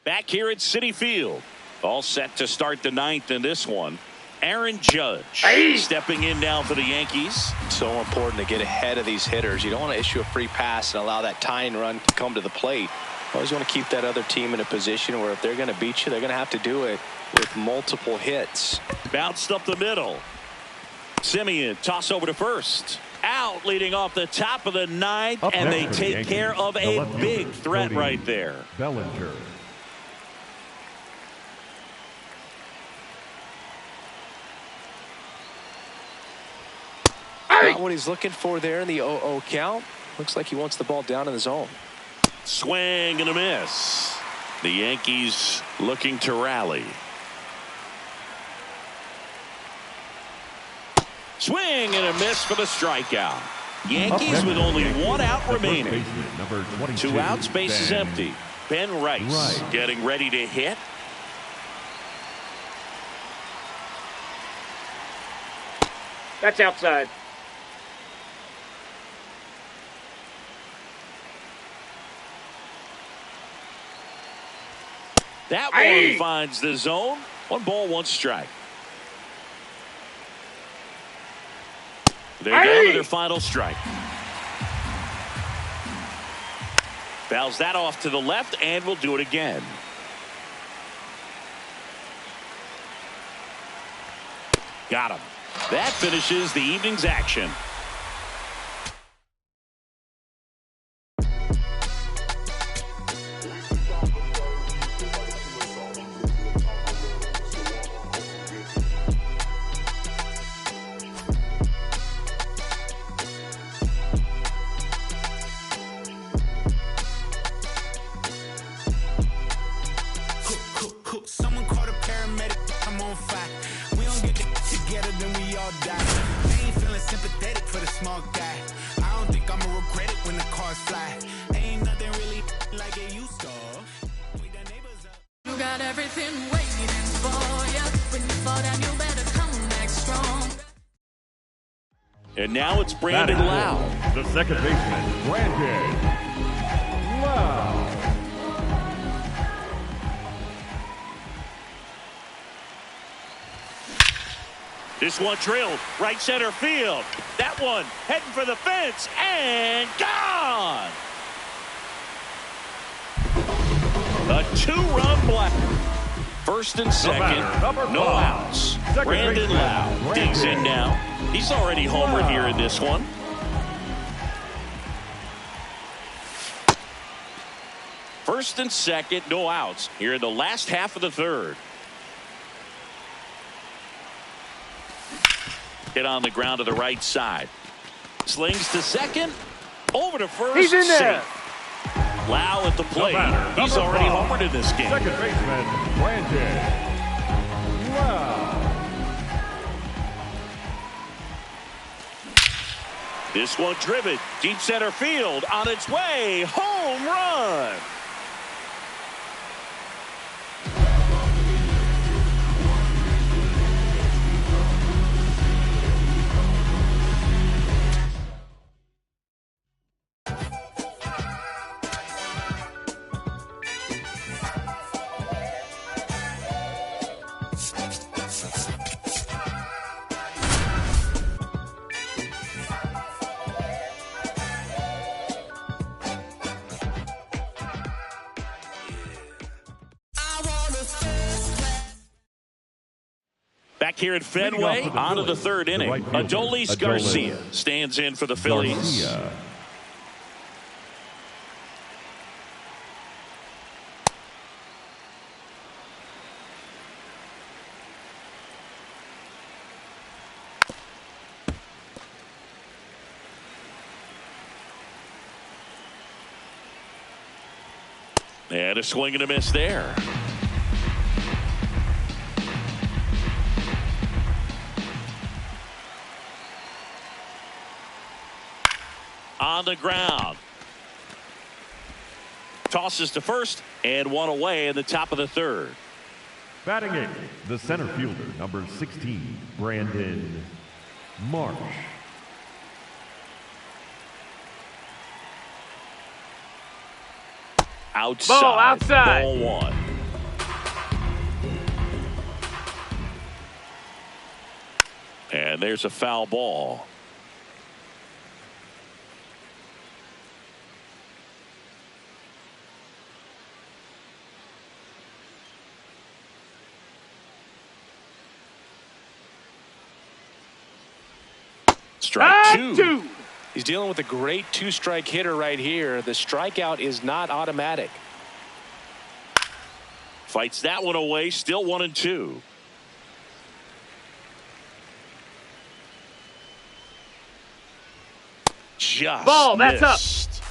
Back here at Citi Field. All set to start the ninth in this one. Aaron Judge stepping in now for the Yankees. So important to get ahead of these hitters. You don't want to issue a free pass and allow that tying run to come to the plate. You always want to keep that other team in a position where if they're going to beat you, they're going to have to do it with multiple hits. Bounced up the middle. Simeon toss over to first. Out leading off the top of the ninth, and they take care of a big threat right there. Bellinger. Not what he's looking for there in the 0-0 count. Looks like he wants the ball down in the zone. Swing and a miss. The Yankees looking to rally. Swing and a miss for the strikeout. Yankees with only one out remaining. 2 outs, base is empty. Ben Rice getting ready to hit. That's outside. That one finds the zone. 1 ball, 1 strike. They're down to their final strike. Fouls that off to the left, and will do it again. Got him. That finishes the evening's action. Someone called a paramedic. I'm on fire. We don't get together, then we all die. I ain't feeling sympathetic for the small guy. I don't think I'ma regret it when the cars fly. Ain't nothing really like it used to. Wake the neighbors up. You got everything waiting for you. When you fall down, you better come back strong. And now it's Brandon Lau. The second baseman, Brandon Lau. This one drilled right center field. That one heading for the fence and gone. A 2-run blast. First and second, no outs. Brandon Lau digs in now. He's already homered here in this one. First and second, no outs here in the last half of the third. Hit on the ground to the right side. Slings to second. Over to first. He's in there. Safe. Lau at the plate. He's already homered in this game. Second baseman, Brandon Lau. This one driven. Deep center field. On its way. Home run. Back here at Fenway, on to the third inning. Adolis Garcia stands in for the Phillies. And a swing and a miss there. On the ground. Tosses to first and 1 away in the top of the third. Batting eighth, the center fielder, number 16, Brandon Marsh. Outside. Ball outside. Ball 1. And there's a foul ball. Strike two. He's dealing with a great two-strike hitter right here. The strikeout is not automatic. Fights that one away. Still 1-2. Just ball. That's missed.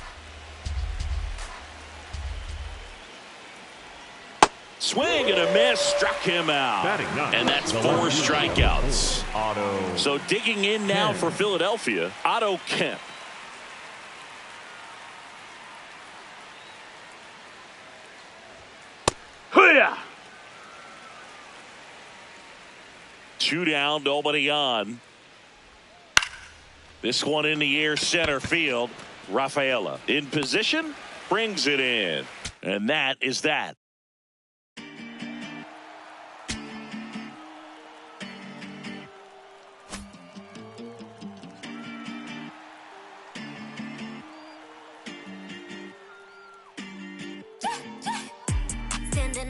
Swing and a miss. Struck him out. And that's 4 strikeouts. Otto. So digging in now for Philadelphia, Otto Kemp. Hoo-yah! 2 down, nobody on. This one in the air, center field. Rafaela in position, brings it in. And that is that.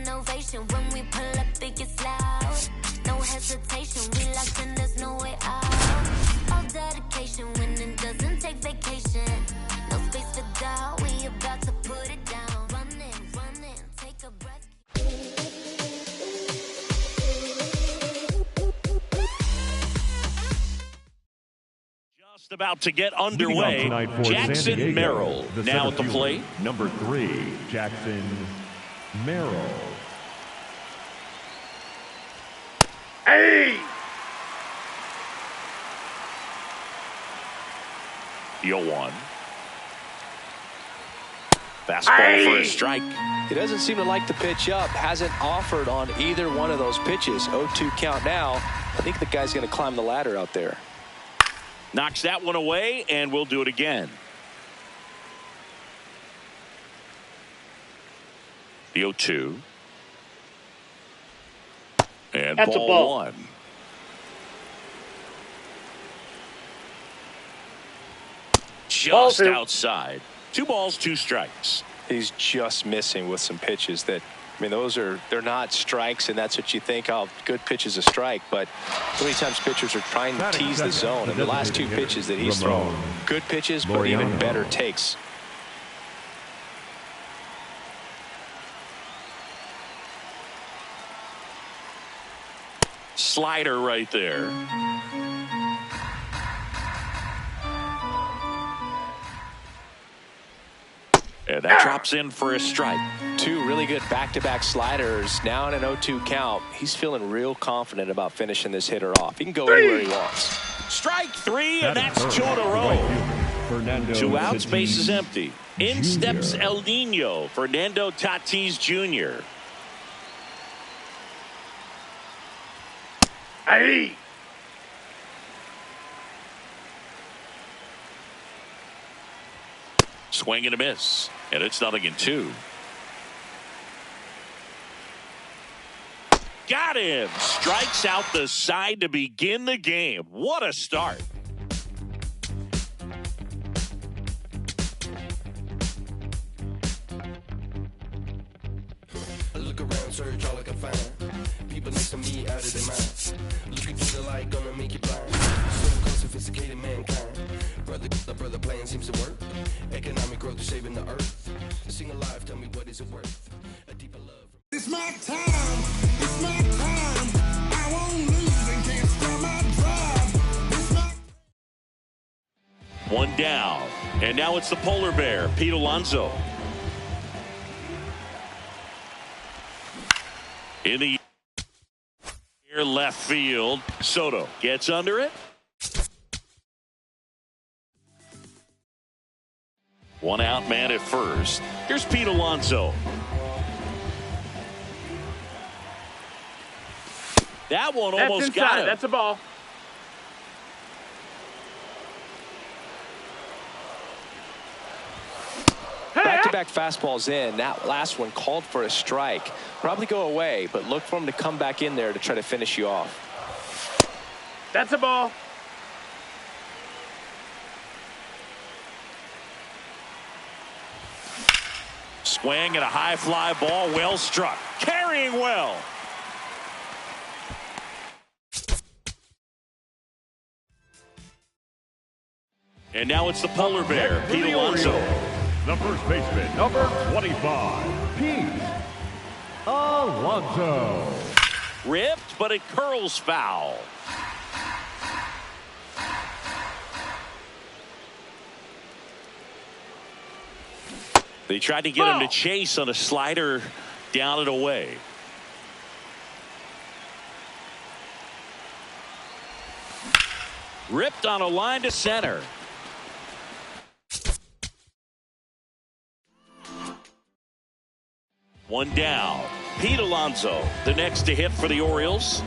Ovation when we pull up, it gets loud. No hesitation, we locked in, there's no way out. All dedication when it doesn't take vacation. No space for doubt, we about to put it down. Running, take a breath. Just about to get underway. Jackson Merrill now at the plate. Number 3, Jackson Merrill. Hey! The 0-1. Fastball for a strike. He doesn't seem to like the pitch up. Hasn't offered on either one of those pitches. 0-2 count now. I think the guy's going to climb the ladder out there. Knocks that one away, and we'll do it again. The 0-2. And that's ball a ball. 1. Just outside. 2 balls, 2 strikes. He's just missing with some pitches that, I mean, they're not strikes, and that's what you think. Oh, good pitch is a strike, but so many times pitchers are trying to tease the zone, and the last 2 pitches that he's thrown, good pitches, but even better takes. Slider right there. And that drops in for a strike. 2 really good back-to-back sliders. Now in an 0-2 count. He's feeling real confident about finishing this hitter off. He can go anywhere he wants. Strike 3, and that's 2 in a row. 2 outs, base is empty. In steps El Nino, Fernando Tatis Jr. Hey! Swing and a miss, and it's 0-2. Got him. Strikes out the side to begin the game. What a start. I look around, search all I can find. People next to me out of their minds. Looking for the light, gonna make you blind. So called sophisticated mankind. Brother plan seems to work. Economic growth is saving the earth. Sing alive, tell me what is it worth? A deeper love. It's my time. It's my time. I won't lose and can't stop my drive. It's my 1 down, and now it's the polar bear, Pete Alonso. In the air, left field, Soto gets under it. 1 out, man at first. Here's Pete Alonso. That one That's almost inside. got him. That's a ball. Back-to-back fastballs in. That last one called for a strike. Probably go away, but look for him to come back in there to try to finish you off. That's a ball. Swing and a high fly ball, well struck. Carrying well. And now it's the polar bear, Pete Alonso. The first baseman, number 25, Pete Alonso. Ripped, but it curls foul. They tried to get him to chase on a slider, down and away. Ripped on a line to center. One down. Pete Alonso, the next to hit for the Orioles.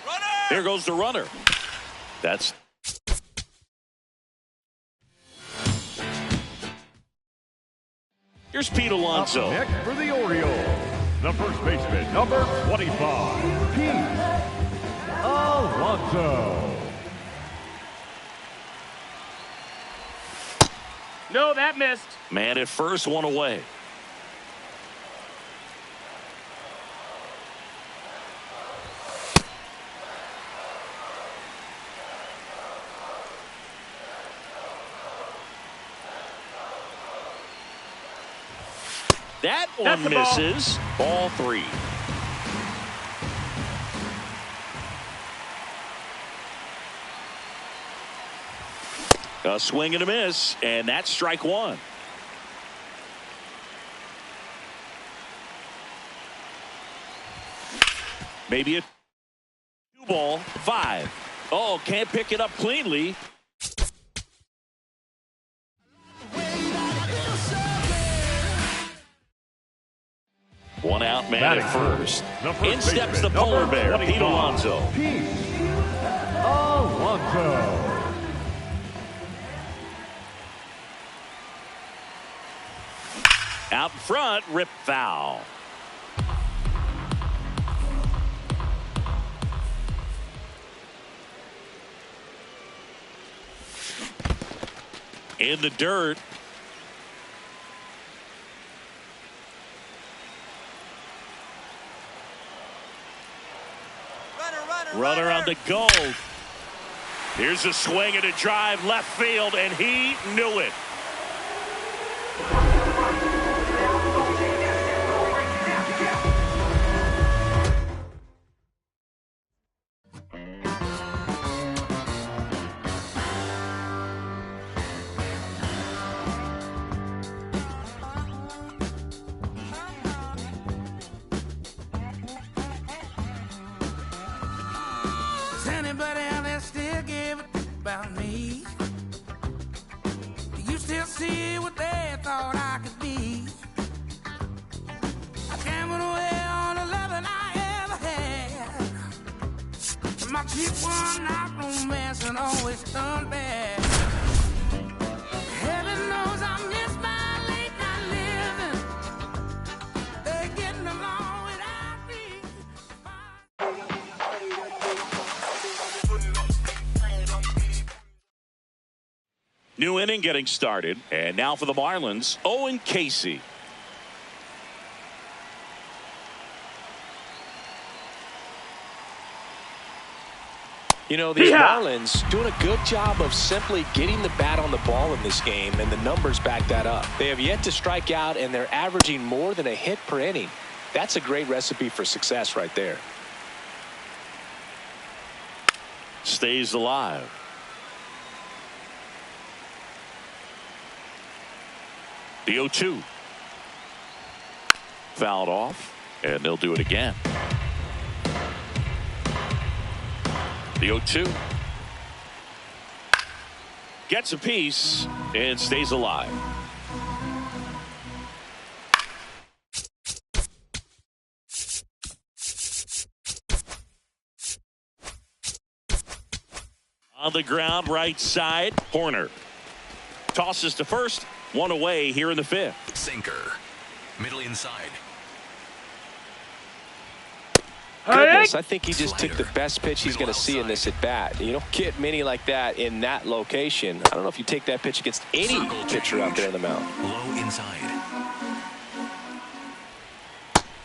Runner! There goes the runner. That's here's Pete Alonso. Up next for the Orioles, the first baseman, number 25, Pete Alonso. No, that missed. Man at first, one away. That one misses. Ball 3. A swing and a miss, and that's strike 1. Maybe a 2-ball, 5. Oh, can't pick it up cleanly. One out, man at first. In steps the polar bear, Pete Alonso. Pete Alonso. Out in front, rip foul. In the dirt. Runner on the go. Here's a swing and a drive left field, and he knew it. Anybody out there still give a about me? Do you still see what they thought I could be? I gambled away on the loving I ever had. My cheap one night romance and always turned bad. Heaven knows I miss my late night living. They're getting along without me. New inning getting started, and now for the Marlins, Owen Casey. You know, these Marlins doing a good job of simply getting the bat on the ball in this game, and the numbers back that up. They have yet to strike out, and they're averaging more than a hit per inning. That's a great recipe for success right there. Stays alive. The 0-2. Fouled off, and they'll do it again. The 0-2. Gets a piece and stays alive. On the ground, right side, Horner. Tosses to first. One away here in the 5th. Sinker. Middle inside. goodness, I think he just took the best pitch he's going to see in this at-bat. You don't get many like that in that location. I don't know if you take that pitch against any pitcher out there on the mound. Low inside.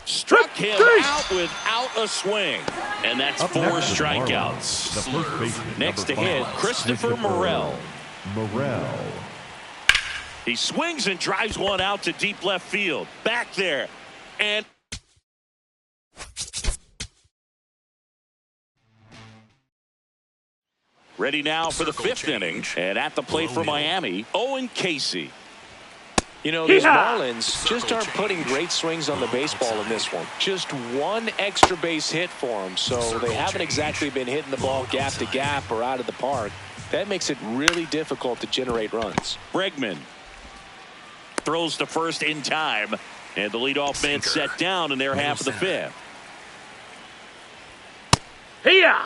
Struck him out without a swing. And that's 4 strikeouts. Next to hit, Christopher Morel. He swings and drives one out to deep left field. Back there. And ready now for the 5th inning. And at the plate for Miami, Owen Casey. You know, these Marlins just aren't putting great swings on the baseball in this one. Just one extra base hit for them, so they haven't exactly been hitting the ball gap to gap or out of the park. That makes it really difficult to generate runs. Bregman throws to first in time, and the leadoff man set down in their half of the 5th. Here.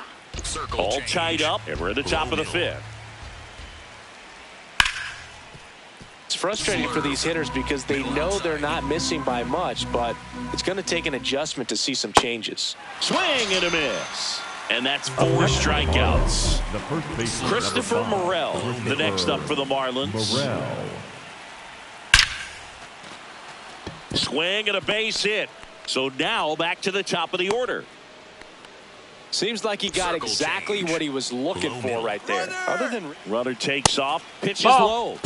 All tied up, and we're at the top of the 5th. It's frustrating for these hitters because they know they're not missing by much, but it's going to take an adjustment to see some changes. Swing and a miss. And that's 4 strikeouts. Christopher Morel, the next up for the Marlins. Swing and a base hit. So now back to the top of the order. Seems like he got exactly what he was looking for right there. Other than runner takes off, pitches low.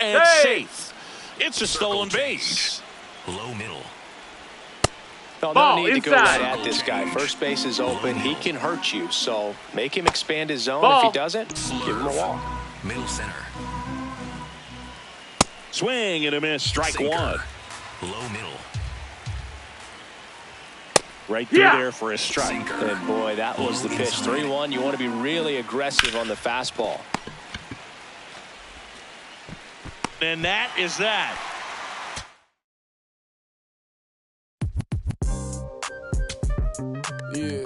And safe. It's a stolen base. Low middle. No need to go right at this guy. First base is open. He can hurt you. So make him expand his zone. If he doesn't, give him a walk. Middle center. Swing and a miss. Strike 1. Low middle. Right through there for a strike. And boy, that was the pitch. 3-1. You want to be really aggressive on the fastball. And that is that. Yeah. You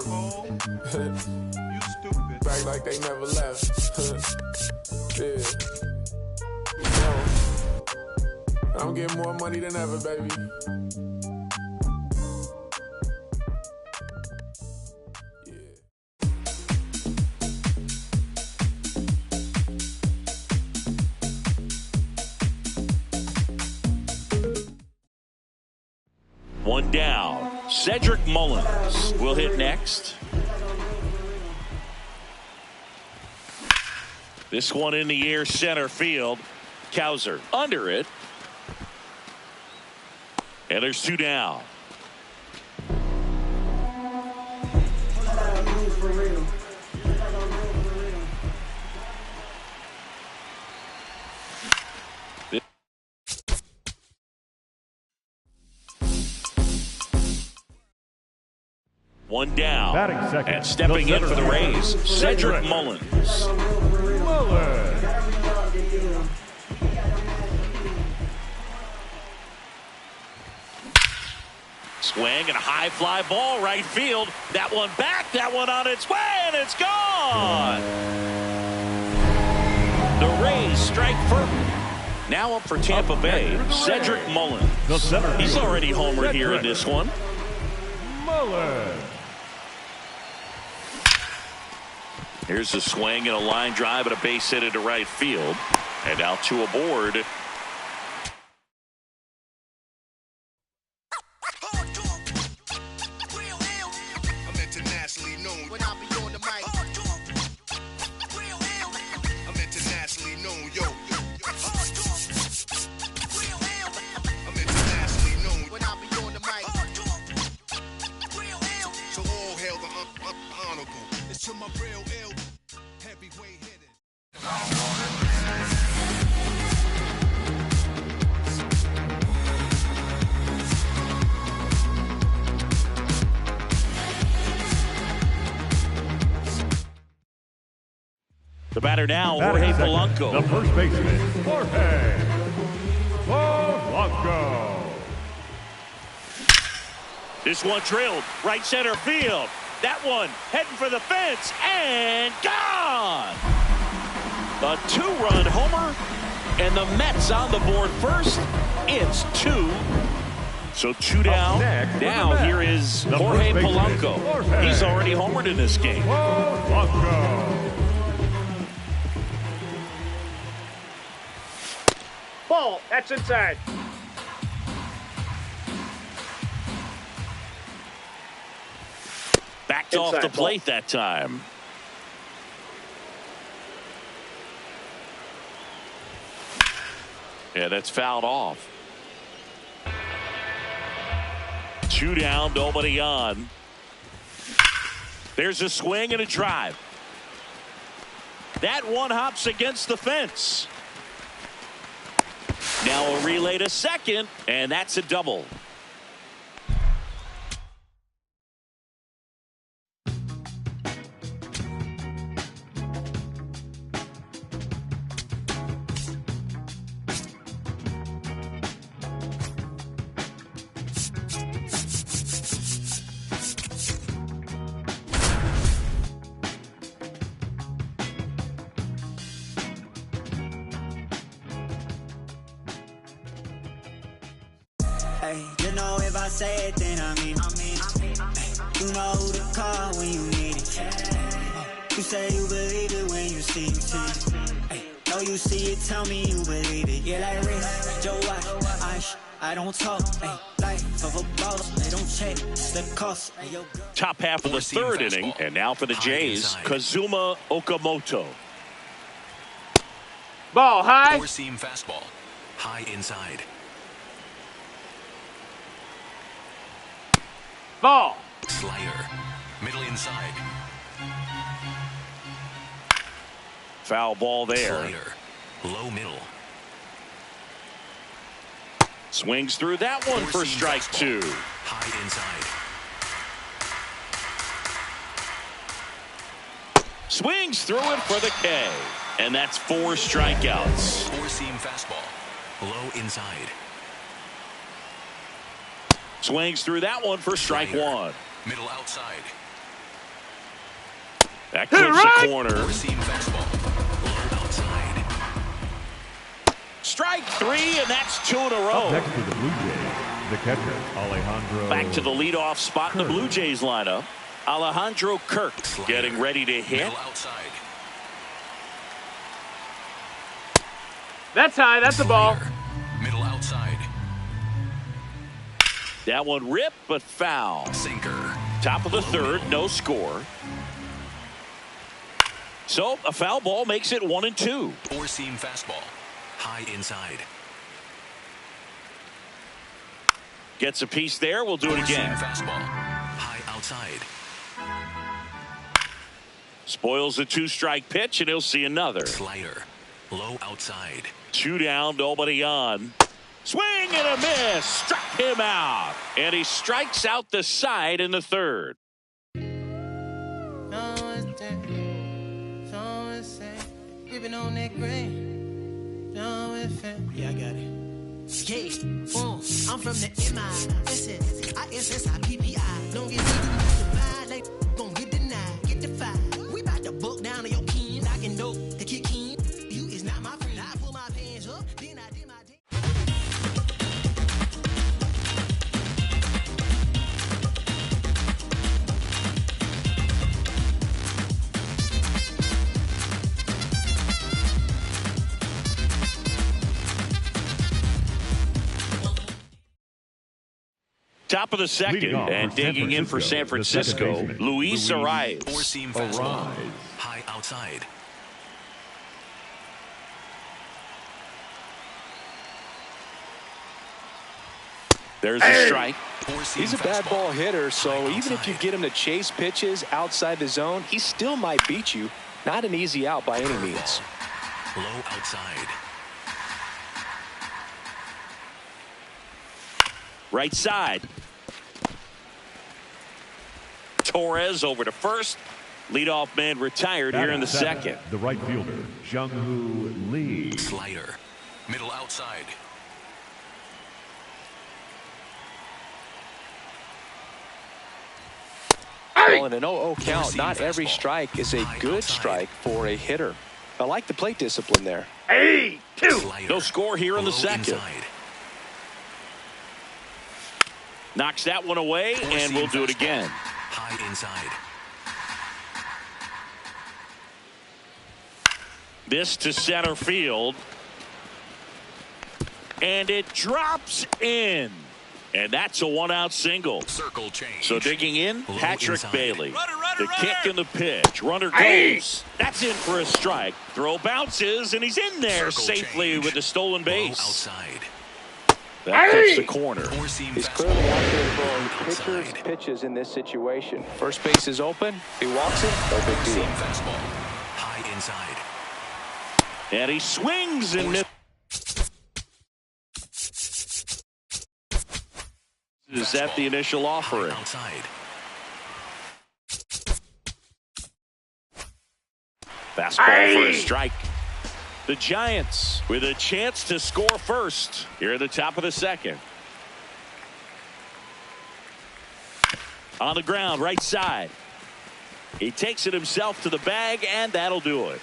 stupid. Back like they never left. Yeah. Yo, I'm getting more money than ever, baby. One down. Cedric Mullins will hit next. This one in the air, center field. Cowser under it. And there's 2 down. One down. And stepping in for the Rays, Cedric Mullins. Swing and a high fly ball right field. That one back, that one on its way, and it's gone. The Rays strike first. Now up for Tampa Bay, Cedric Mullins. He's already homered here in this one. Here's a swing and a line drive and a base hit into right field. And now 2 aboard. I'm internationally known when I be on the mic. I'm internationally known, yo. I'm internationally known when I be on the mic. So all hail the honorable. It's to my real ill heavyweight hitter. The batter now, Jorge Polanco. The first baseman, Jorge Polanco. This one drilled right center field. That one heading for the fence and gone. A 2-run homer, and the Mets on the board first. It's 2-0. So 2 down. Now here is Jorge Polanco. He's already homered in this game. Ball. That's inside. Backed off the plate that time. Yeah, that's fouled off. 2 down, nobody on. There's a swing and a drive. That one hops against the fence. Now a relay to second, and that's a double. Hey, you know if I say it, then I mean it. You know who to call when you need it. You say you believe it when you see it. Know you see it, tell me you believe it. Yeah, like Rick, Joe White, I don't talk. Life of a boss, they don't check the cost. Top half of the third inning, and now for the Jays, Kazuma Okamoto. Ball high. Four-seam fastball, high inside. Ball. Slider, middle inside. Foul ball there. Slider, low middle. Swings through that one for strike two. High inside. Swings through it for the K. And that's 4 strikeouts. Four-seam fastball, low inside. Swings through that one for strike one. Middle outside. That clips the corner. Four-seam fastball, low outside. Strike 3, and that's 2 in a row. Up next to the Blue Jays, the catcher, Alejandro. Back to the leadoff spot in the Blue Jays lineup. Alejandro Kirk getting ready to hit. Middle outside. That's high. That's a ball. Middle outside. That one ripped, but foul. Sinker. Top of the third, no score. So a foul ball makes it 1-2. Four-seam fastball, high inside. Gets a piece there. We'll do it again. Four-seam fastball, high outside. Spoils the 2-strike pitch, and he'll see another. Slider, low outside. 2 down, nobody on. Swing and a miss. Struck him out. And he strikes out the side in the third. Yeah, I got it. Yeah, I'm from the MI. Don't get me like gon' get denied. Get the fire. We about to book down to your king. I can know the kick king. You is not my friend. I pull my pants up. Then I did my day. Top of the second, and digging in for San Francisco, Luis Arias. Four-seam fastball, high outside. There's a strike. He's a bad ball hitter, so even if you get him to chase pitches outside the zone, he still might beat you. Not an easy out by any means. Low outside. Right side. Torres over to first. Leadoff man retired here in the second. The right fielder, Jung-Hoo Lee. Slider, middle outside. Well, in an 0-0 count, not every strike is a good strike for a hitter. I like the plate discipline there. 8-2. No score here in the second. Knocks that one away, and we'll do it again. High inside. This to center field. And it drops in. And that's a one-out single. Circle change. So digging in, Low Patrick inside. Bailey. Runner, The kick and the pitch. Runner goes. That's in for a strike. Throw bounces, and he's in there Circle safely change. with the stolen Low base. outside. That cuts the corner. He's clearly out there throwing pitcher's pitches in this situation. First base is open. He walks it. No big deal. Seam fastball. High inside. And he swings and misses. Is that the initial offering? Outside. Fastball for a strike. The Giants with a chance to score first here at the top of the second. On the ground, right side. He takes it himself to the bag, and that'll do it.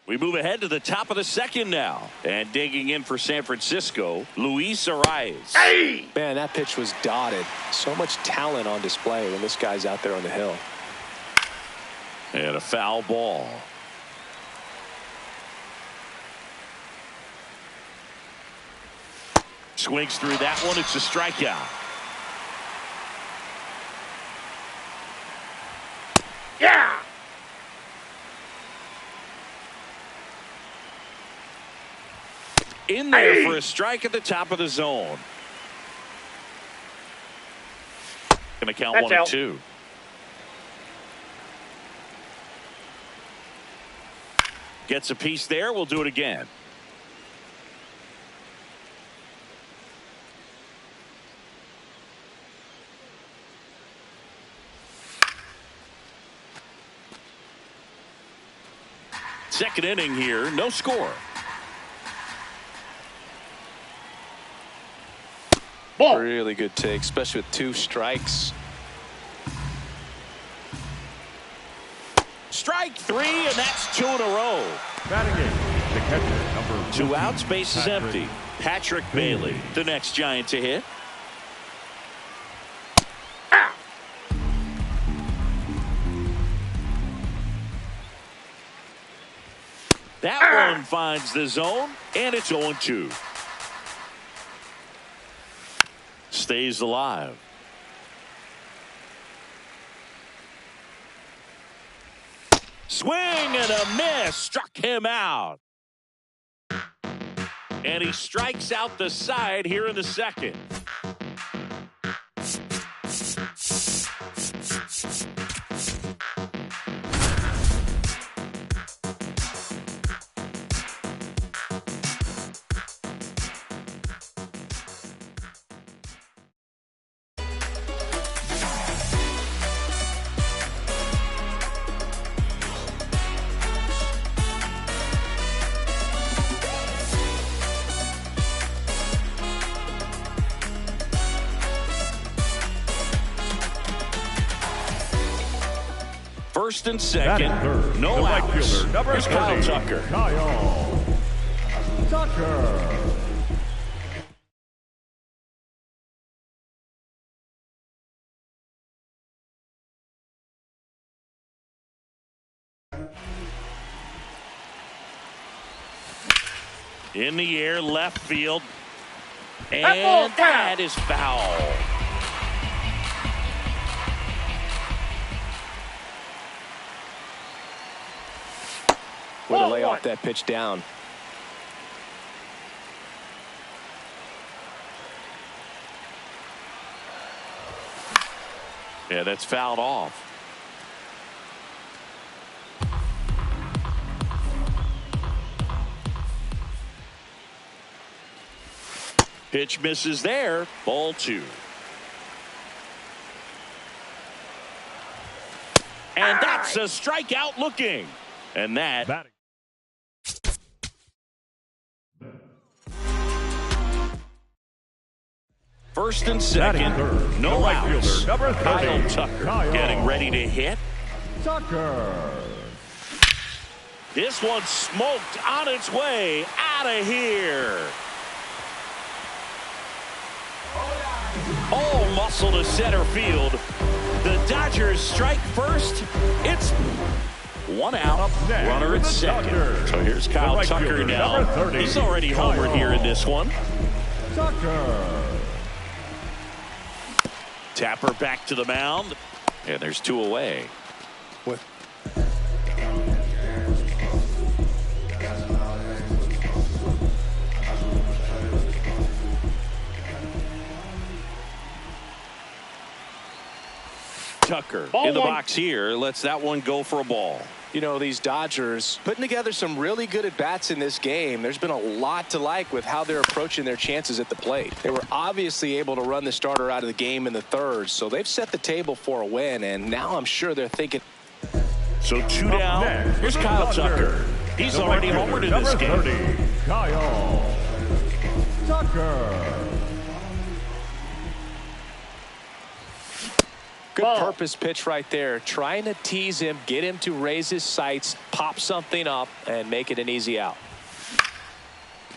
We move ahead to the top of the second now. And digging in for San Francisco, Luis Arias. Man, that pitch was dotted. So much talent on display when this guy's out there on the hill. And a foul ball. Swings through that one. It's a strikeout. Yeah. In there for a strike at the top of the zone. Gonna count That's 1 and out. 2. Gets a piece there. We'll do it again. Second inning here. No score. Ball. Really good take, especially with 2 strikes. Strike 3, and that's 2 in a row. Batting eighth, the catcher, number 2 14, outs, base is Patrick empty. Patrick Bailey, the next Giant to hit. That one finds the zone, and it's 0-2. Stays alive. Swing and a miss. Struck him out. And he strikes out the side here in the second. First and second, third, no the right outs. fielder, number Here's Kyle 30, Tucker. Kyle Tucker. In the air, left field. And that is foul. Way to lay off that pitch down. Yeah, that's fouled off. Pitch misses there. Ball 2. And that's a strikeout looking. And that. Batting. First and second, third, no the right outs. fielder, number 30, Kyle Tucker Kyle getting ready to hit. Tucker. This one smoked on its way out of here. All muscle to center field. The Dodgers strike first. It's one out, runner at second. So here's Kyle Tucker now. He's already homered here in this one. Tapper back to the mound. And there's two away. What? Tucker in the box here. Lets that one go for a ball. You know, these Dodgers putting together some really good at-bats in this game. There's been a lot to like with how they're approaching their chances at the plate. They were obviously able to run the starter out of the game in the third, so they've set the table for a win, and now I'm sure they're thinking. So two down. Here's Kyle Tucker. He's already homered in this game. 30, Kyle Tucker. Good purpose pitch right there. Trying to tease him, get him to raise his sights, pop something up, and make it an easy out.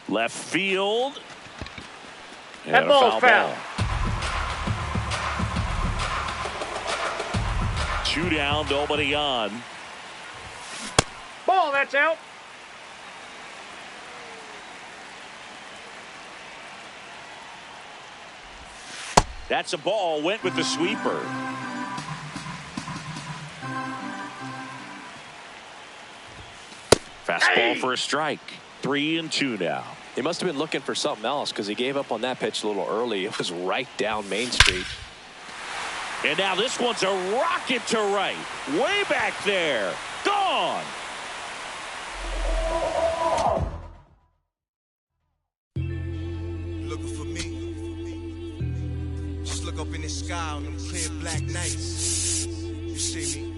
Left field. That ball's foul. Two down, nobody on. Ball, that's out. That's a ball. Went with the sweeper. Fastball for a strike. 3-2 now. He must have been looking for something else because he gave up on that pitch a little early. It was right down Main Street. And now this one's a rocket to right. Way back there. Gone. Looking for me. Just look up in the sky on them clear black nights. You see me?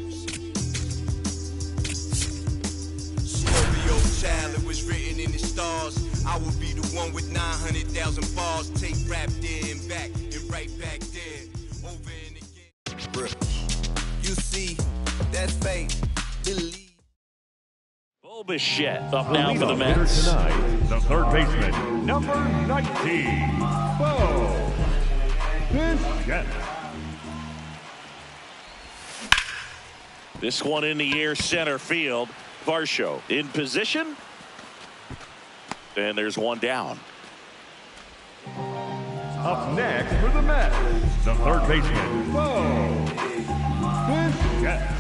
Scorpio child, it was written in the stars. I will be the one with 900,000 bars. Take rap there and back and right back there. Over and again. You see, that's fate. Believe. Bichette up now for the Mets. Tonight, the third baseman, number 19, Bichette. This one in the air, center field. Varsho in position. And there's one down. Up next for the Mets, the third baseman, Bichette.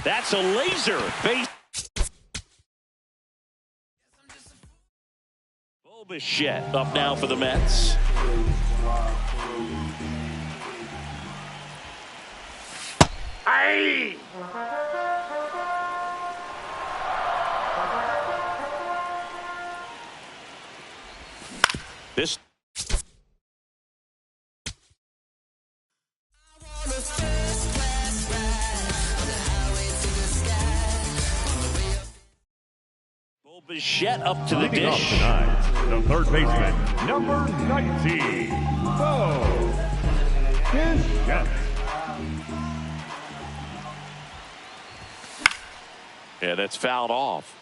That's a laser base. Bichette up now for the Mets. Aye. This Bichette up to the Leading off dish. tonight, the third baseman, number 19, Bichette. Yeah, that's fouled off.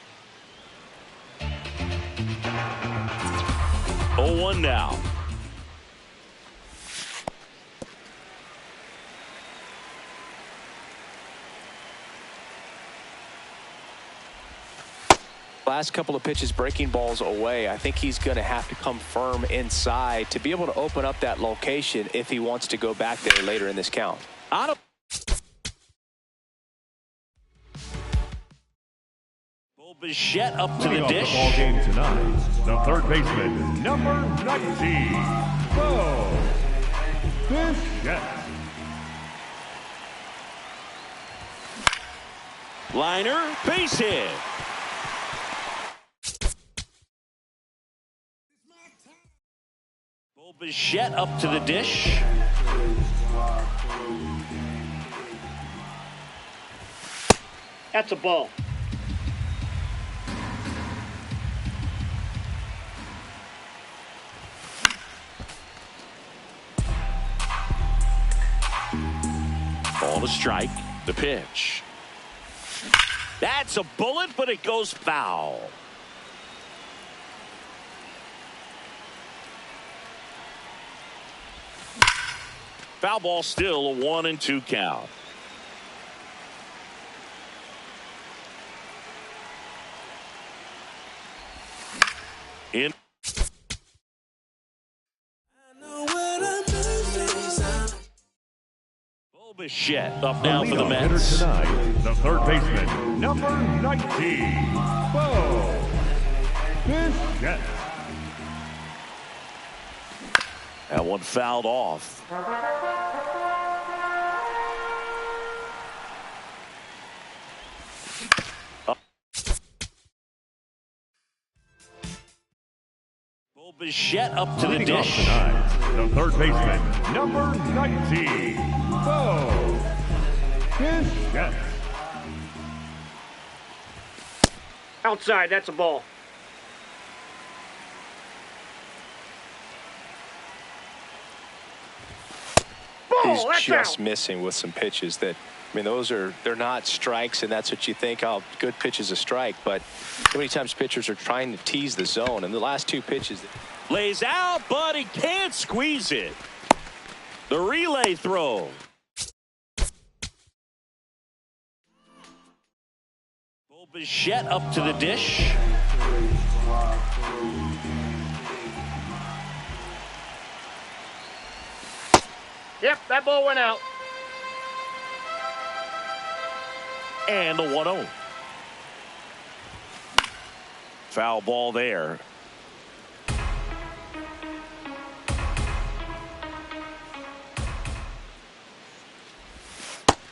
0-1 now. Last couple of pitches breaking balls away. I think he's going to have to come firm inside to be able to open up that location if he wants to go back there later in this count. Out of Bichette up to the dish. The ball game tonight, the third baseman, number 19, Bichette. Liner, base hit. Bichette up to the dish. That's a ball. Called a strike. The pitch. That's a bullet, but it goes foul. Foul ball, still a 1-2 count. In. Bichette up now for the Mets. Tonight, the third baseman, number 19, Bo Bichette. That one fouled off. Bo Bichette up to the dish. Tonight, the third baseman, number 19, Bo Bichette. Outside, that's a ball. He's that's just out. missing with some pitches that, I mean, they're not strikes, and that's what you think, oh, good pitch is a strike, but so many times pitchers are trying to tease the zone, and the last two pitches. Lays out, but he can't squeeze it. The relay throw. Bo Bichette up to the dish. Yep, that ball went out. And the 1-0. Foul ball there.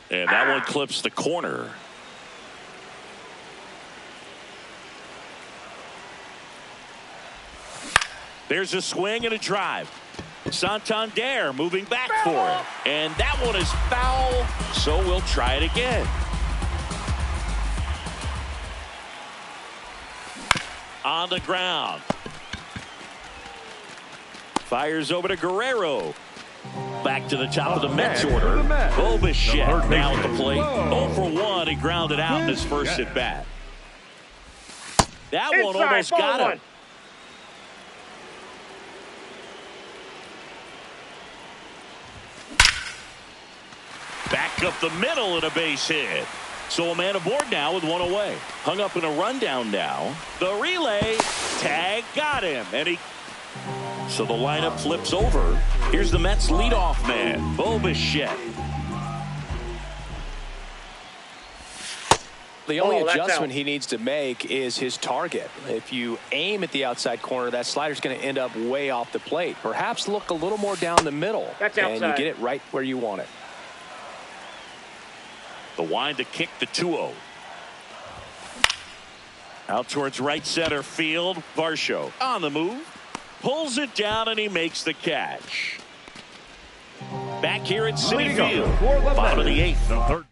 And that one clips the corner. There's a swing and a drive. Santander moving back for it. And that one is foul, so we'll try it again. On the ground. Fires over to Guerrero. Back to the top of the Mets order. Bo Bichette now at the plate. 0 for 1. He grounded out in his first at bat. That one almost got him. Back up the middle and a base hit. So a man aboard now with one away. Hung up in a rundown now. The relay tag got him. And so the lineup flips over. Here's the Mets leadoff man, Bo Bichette. The only adjustment he needs to make is his target. If you aim at the outside corner, that slider's going to end up way off the plate. Perhaps look a little more down the middle. That's and outside. you get it right where you want it. The wind to kick the 2-0. Out towards right center field. Varsho on the move. Pulls it down and he makes the catch. Back here at Citi Field. Bottom of the 8th.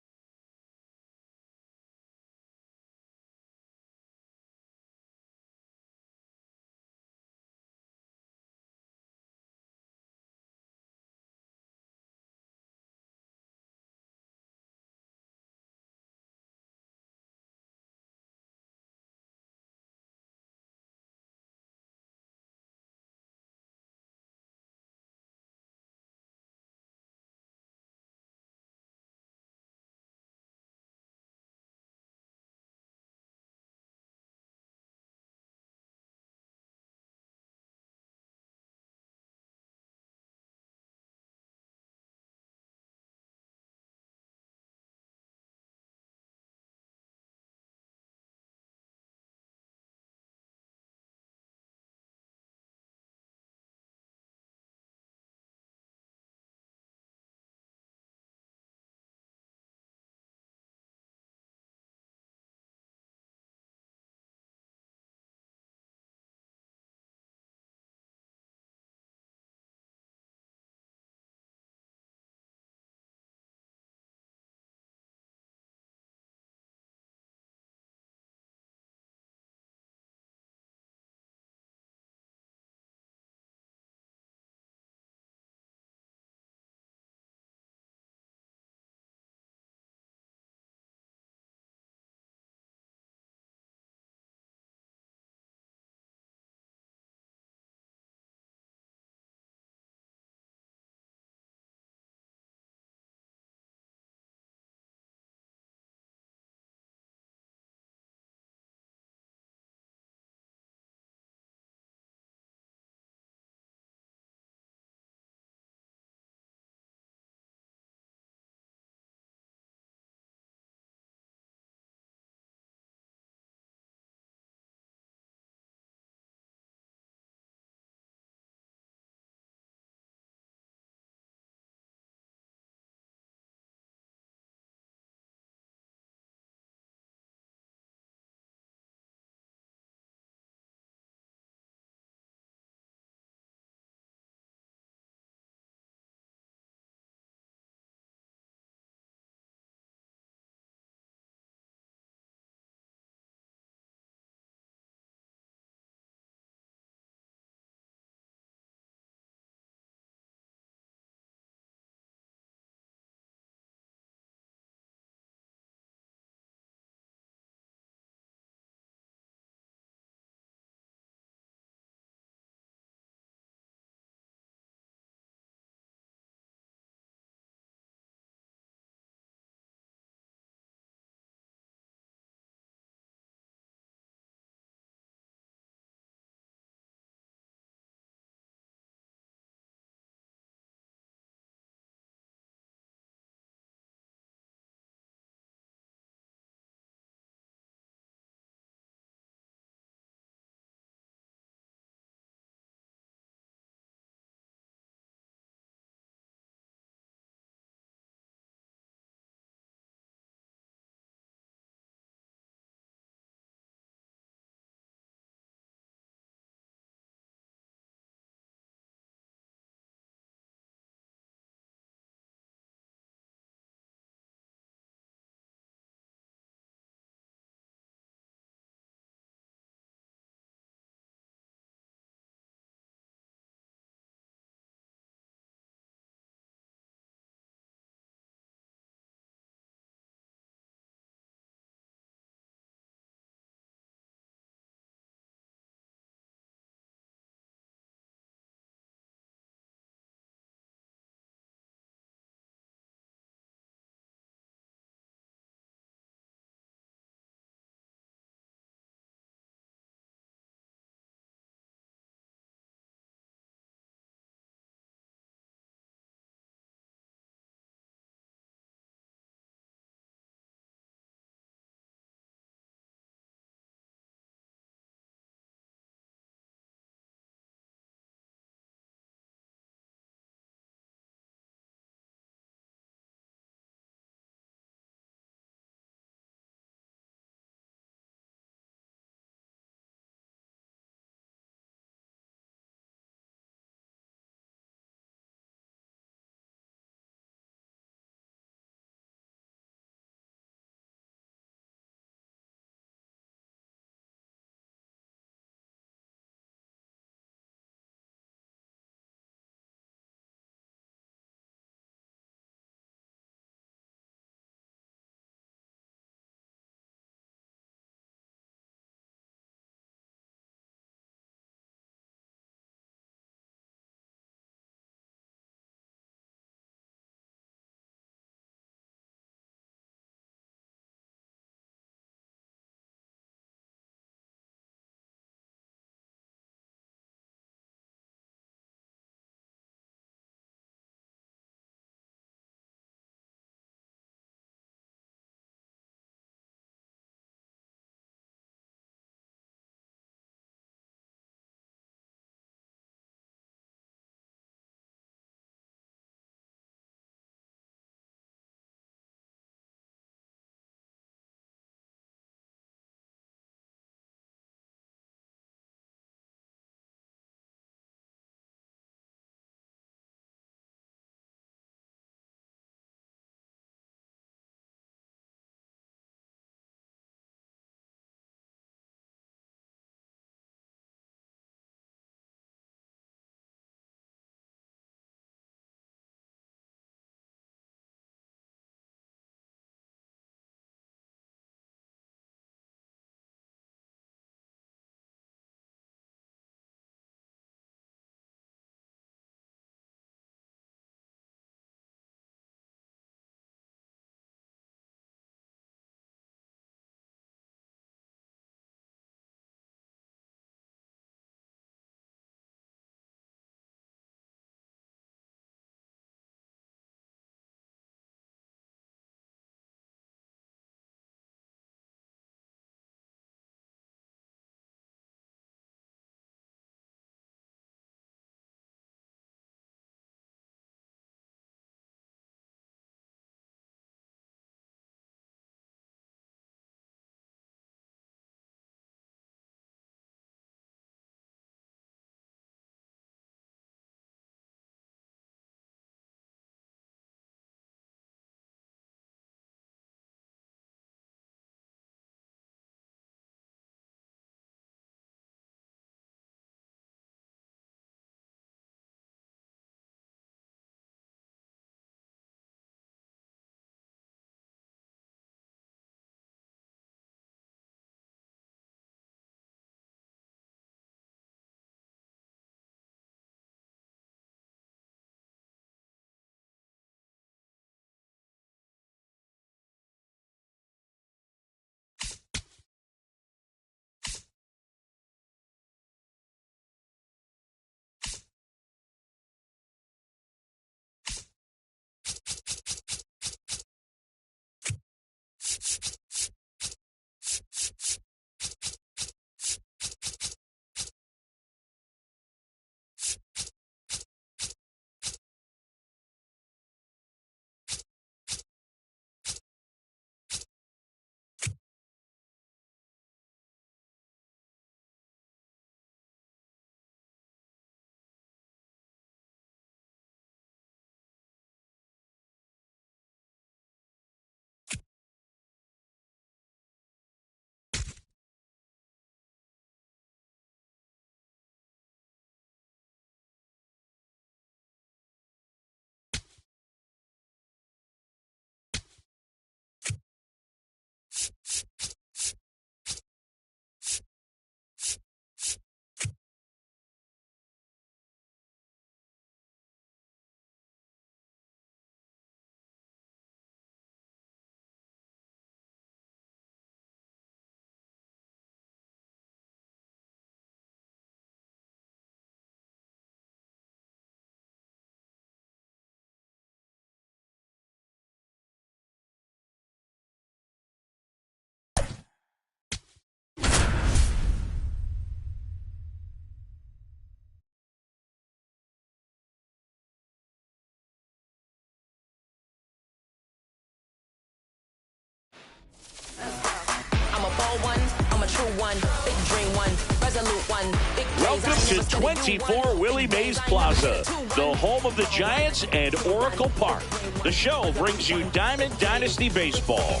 Welcome to 24 Willie Mays Plaza, the home of the Giants and Oracle Park. The show brings you Diamond Dynasty Baseball.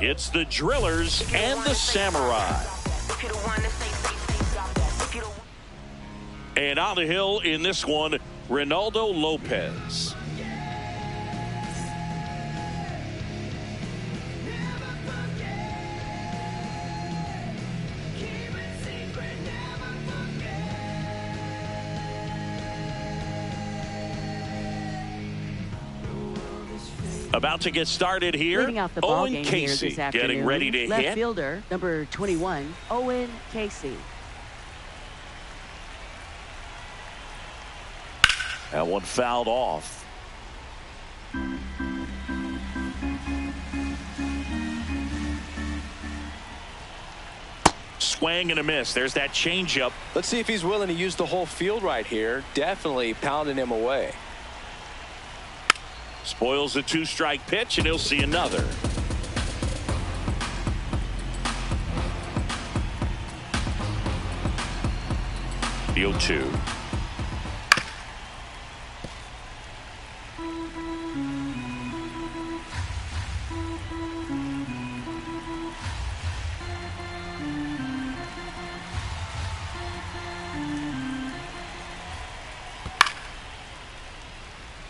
It's the Drillers and the Samurai. And on the hill in this one, Ronaldo Lopez. About to get started here. Leading off the ball Owen game Casey here this afternoon, getting ready to left hit. fielder number 21, Owen Casey. That one fouled off. Swing and a miss. There's that changeup. Let's see if he's willing to use the whole field right here. Definitely pounding him away. Spoils the 2-strike pitch, and he'll see another. The 0-2.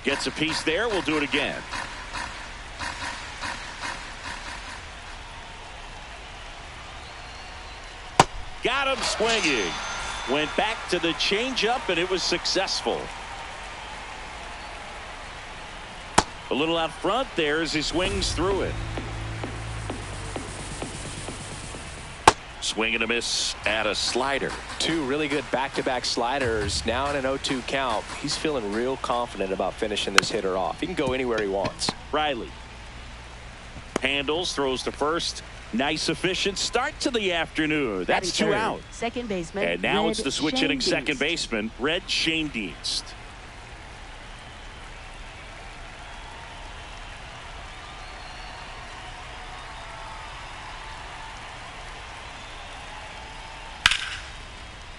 Gets a piece there. We'll do it again. Got him swinging. Went back to the changeup, and it was successful. A little out front there as he swings through it. Swing and a miss at a slider. Two really good back-to-back sliders. Now in an 0-2 count. He's feeling real confident about finishing this hitter off. He can go anywhere he wants. Riley handles, throws to first. Nice efficient start to the afternoon. That's 2 out. Second baseman. And now Red it's the switch hitting Schoendienst. second baseman, Red Schoendienst.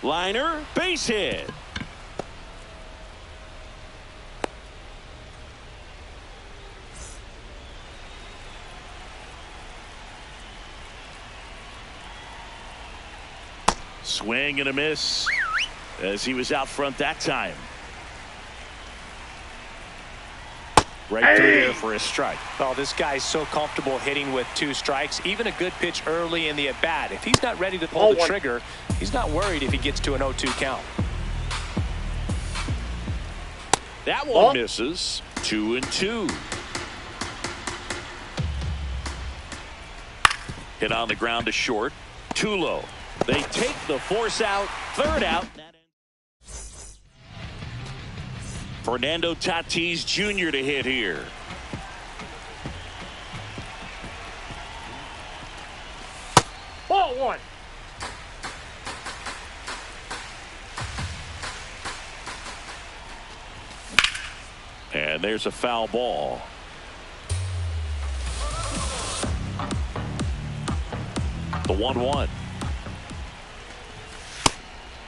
Liner, base hit. Swing and a miss as he was out front that time. Right through there for a strike. Oh, this guy's so comfortable hitting with 2 strikes. Even a good pitch early in the at-bat. If he's not ready to pull the trigger, he's not worried if he gets to an 0-2 count. That one misses. 2-2. Hit on the ground to short. Too low. They take the force out. Third out. Fernando Tatis Jr. to hit here. Ball 1. And there's a foul ball. The 1-1.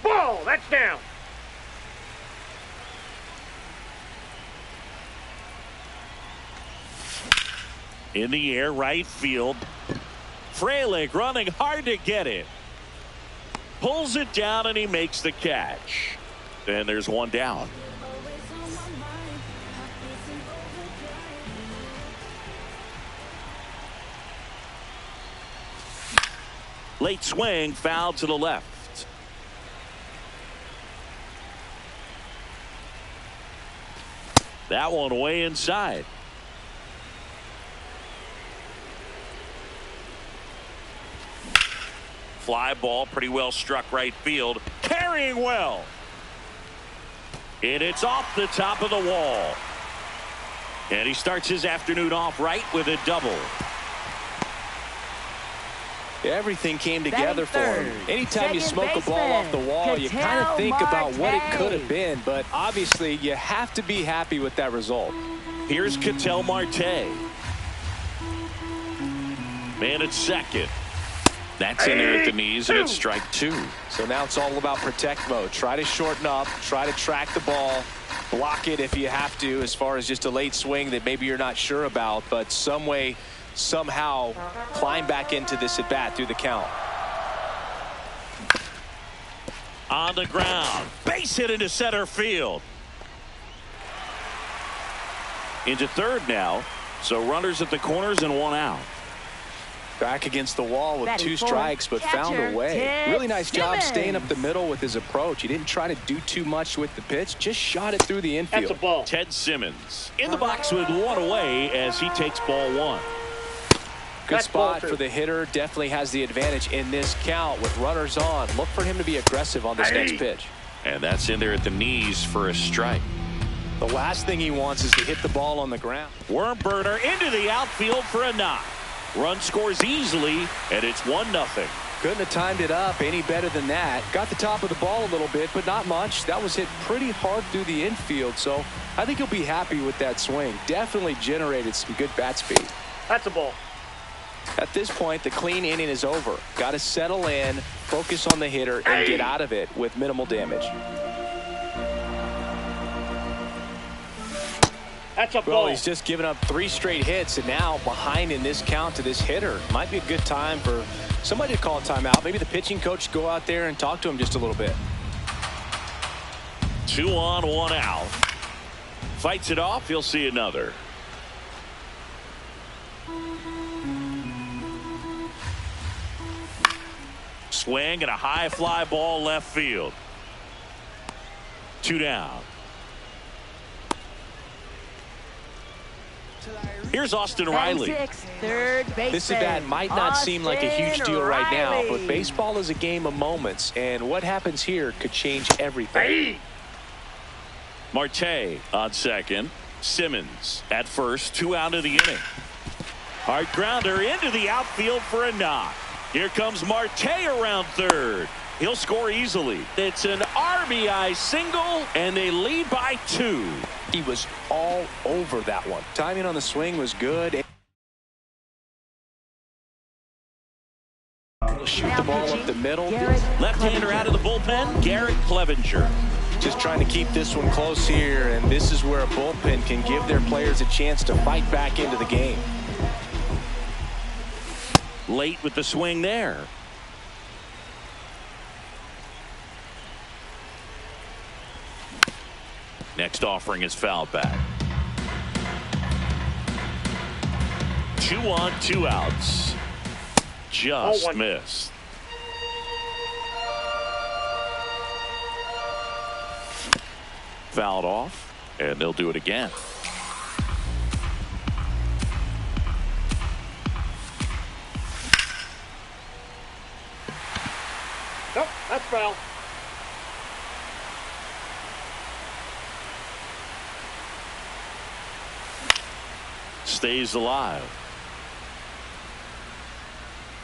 Ball. That's down. In the air, right field. Frelick running hard to get it. Pulls it down and he makes the catch. And there's one down. Late swing, foul to the left. That one way inside. Fly ball, pretty well struck right field. Carrying well. And it's off the top of the wall. And he starts his afternoon off right with a double. Everything came together for him. Anytime you smoke a ball off the wall, you kind of think about what it could have been, but obviously you have to be happy with that result. Here's Ketel Marte. Man at second. That's in there at the knees, and it's strike 2. So now it's all about protect mode. Try to shorten up, try to track the ball, block it if you have to, as far as just a late swing that maybe you're not sure about, but some way, somehow climb back into this at bat through the count. On the ground, base hit into center field. Into third now, so runners at the corners and 1 out. Back against the wall with 2 strikes, but found a way. Really nice job staying up the middle with his approach. He didn't try to do too much with the pitch, just shot it through the infield. That's a ball. Ted Simmons in the box with 1 away as he takes ball 1. Good spot for the hitter. Definitely has the advantage in this count with runners on. Look for him to be aggressive on this next pitch. And that's in there at the knees for a strike. The last thing he wants is to hit the ball on the ground. Worm burner into the outfield for a knock. Run scores easily, and it's 1-0. Couldn't have timed it up any better than that. Got the top of the ball a little bit, but not much. That was hit pretty hard through the infield, so I think he'll be happy with that swing. Definitely generated some good bat speed. That's a ball. At this point, the clean inning is over. Got to settle in, focus on the hitter, and get out of it with minimal damage. That's a ball. Well, he's just given up 3 straight hits, and now behind in this count to this hitter. Might be a good time for somebody to call a timeout. Maybe the pitching coach go out there and talk to him just a little bit. 2 on, 1 out. Fights it off. He'll see another. Swing and a high fly ball left field. 2 down. Here's Austin Riley. Third baseman. This at bat might not seem like a huge deal right now, but baseball is a game of moments, and what happens here could change everything. Marte on second. Simmons at first. 2 out of the inning. Hard grounder into the outfield for a knock. Here comes Marte around third. He'll score easily. It's an RBI single, and they lead by 2. He was all over that one. Timing on the swing was good. He'll shoot the ball up the middle. Left-hander out of the bullpen, Garrett Clevenger. Just trying to keep this one close here, and this is where a bullpen can give their players a chance to fight back into the game. Late with the swing there. Next offering is fouled back. 2 on, 2 outs. Just missed. Fouled off, and they'll do it again. Nope, that's foul. Stays alive.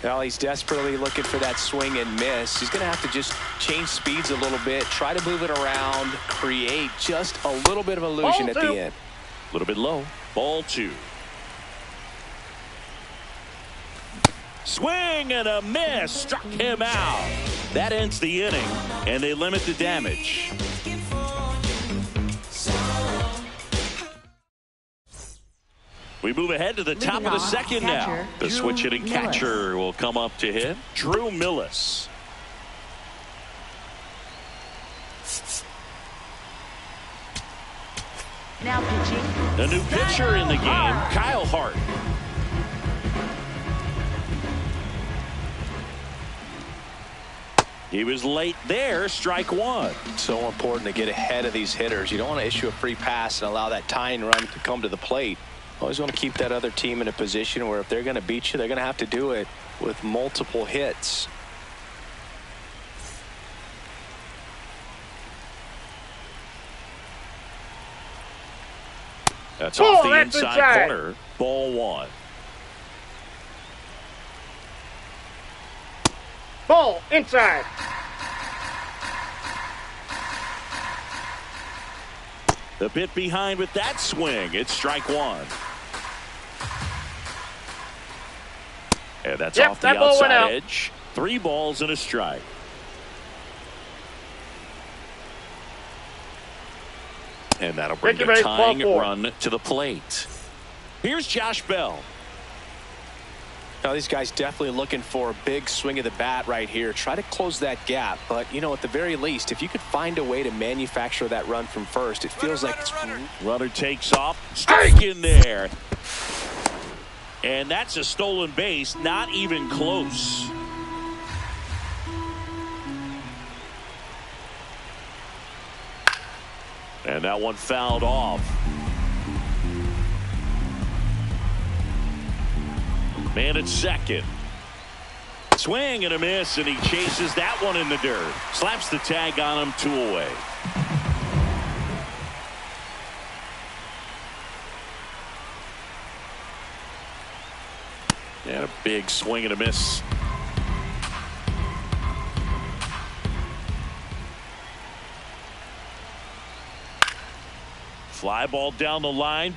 Well, he's desperately looking for that swing and miss. He's going to have to just change speeds a little bit, try to move it around, create just a little bit of illusion at the end. A little bit low. Ball 2. Swing and a miss. Struck him out. That ends the inning, and they limit the damage. We move ahead to the top of the second now. The switch hitting catcher will come up to hit. Drew Millis. Now pitching. The new pitcher in the game, Kyle Hart. He was late there, strike 1. So important to get ahead of these hitters. You don't want to issue a free pass and allow that tying run to come to the plate. Always want to keep that other team in a position where if they're going to beat you, they're going to have to do it with multiple hits. That's off the inside corner. Ball 1. Ball inside. The bit behind with that swing. It's strike 1. And that's off the outside edge. 3 balls and a strike. And that'll bring a tying run to the plate. Here's Josh Bell. Now these guys definitely looking for a big swing of the bat right here. Try to close that gap. But, you know, at the very least, if you could find a way to manufacture that run from first, it feels like it's... Runner takes off. Strike in there. And that's a stolen base. Not even close. And that one fouled off. Man at second. Swing and a miss, and he chases that one in the dirt. Slaps the tag on him, 2 away. And a big swing and a miss. Fly ball down the line.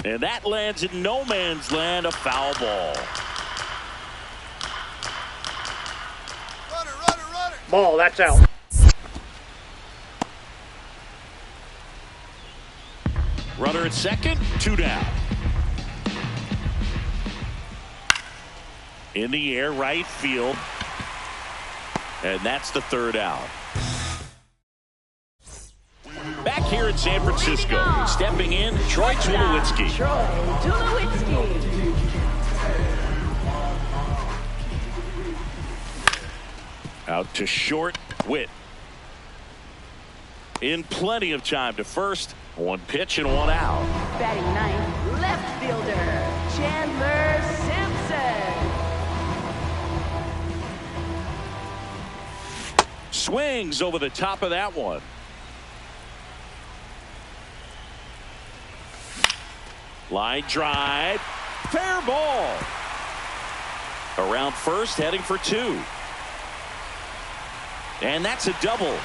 And that lands in no man's land, a foul ball. Ball, that's out. Runner at second, 2 down. In the air, right field. And that's the 3rd out. Back here in San Francisco, stepping in, Troy Tulowitzki. Out to short, Witt. In plenty of time to first. 1 pitch and 1 out. Batting 9th, left fielder, Chandler Simpson. Swings over the top of that one. Line drive. Fair ball. Around first, heading for 2. And that's a double.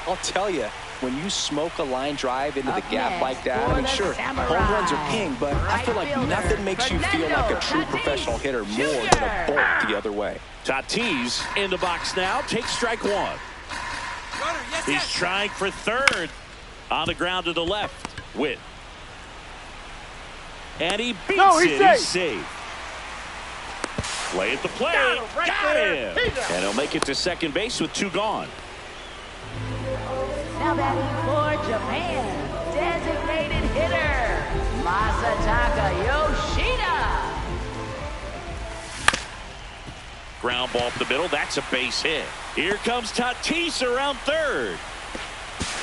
I'll tell you, when you smoke a line drive into the gap like that, I mean, sure, home runs are king, but I feel like nothing makes you feel like a true professional hitter more than a bolt the other way. Tatis in the box now, takes strike 1. He's trying for 3rd. On the ground to the left. Witt. And he beats it. He's safe. Play at the plate. Got him. And he'll make it to second base with 2 gone. Now batting for Japan, designated hitter, Masataka Yoshida. Ground ball up the middle. That's a base hit. Here comes Tatis around 3rd.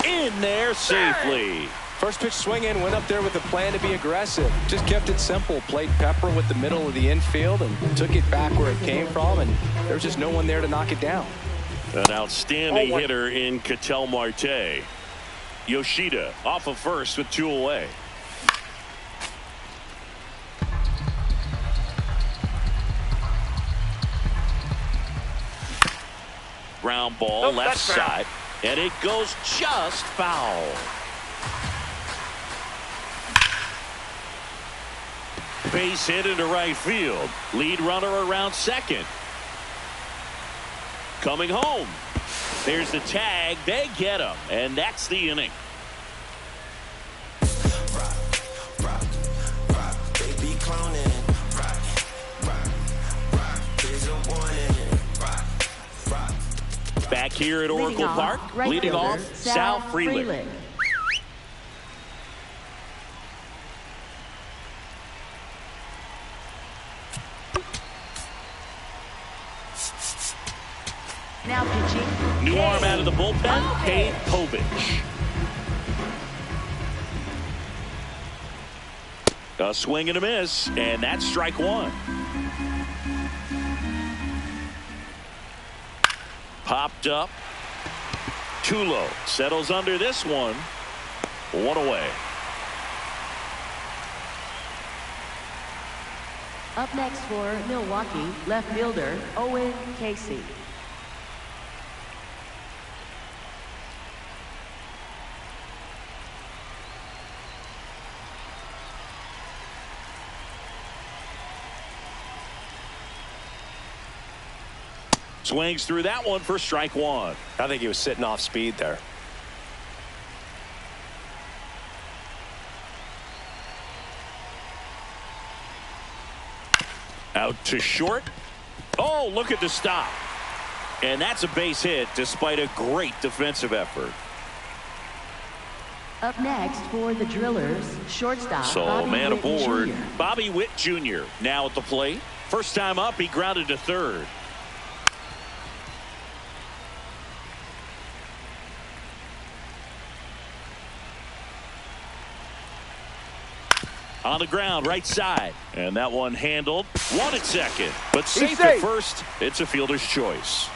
In there safely. First pitch swing in, went up there with a plan to be aggressive. Just kept it simple. Played pepper with the middle of the infield and took it back where it came from, and there was just no one there to knock it down. An outstanding hitter in Ketel Marte. Yoshida off of first with 2 away. Ground ball left side, and it goes just foul. Base hit into right field. Lead runner around second. Coming home. There's the tag. They get him. And that's the inning. Back here at Oracle Park. Leading off, Sal Frelick. Now pitching. New arm out of the bullpen, Cade Povich. A swing and a miss, and that's strike 1. Popped up. Tulo settles under this one. 1 away. Up next for Milwaukee, left fielder Owen Casey. Swings through that one for strike one. I think he was sitting off speed there. Out to short. Oh, look at the stop. And that's a base hit despite a great defensive effort. Up next for the Drillers, shortstop So Bobby man Witt aboard, Jr. Bobby Witt Jr. now at the plate. First time up, he grounded to third. On the ground, right side. And that one handled. One at second. But safe at first. It's a fielder's choice.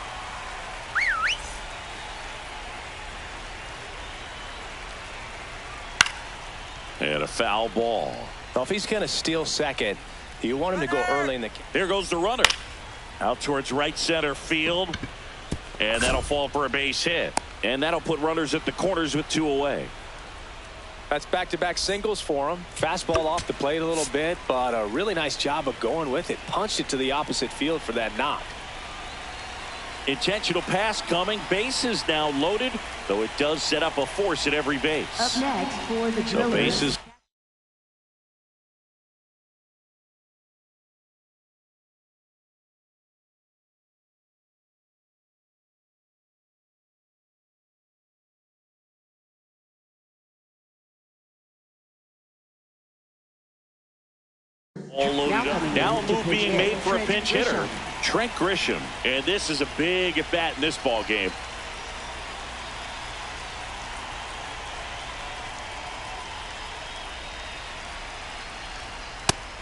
And a foul ball. Well, if he's going to steal second, you want him to go early in the game. Here goes the runner. Out towards right center field. And that'll fall for a base hit. And that'll put runners at the corners with two away. That's back-to-back singles for him. Fastball off the plate a little bit, but a really nice job of going with it. Punched it to the opposite field for that knock. Intentional pass coming. Bases now loaded, though it does set up a force at every base. Up next for the Drillers. So bases. All loaded up. Now a move being made for a pinch hitter, Trent Grisham. And this is a big at bat in this ball game.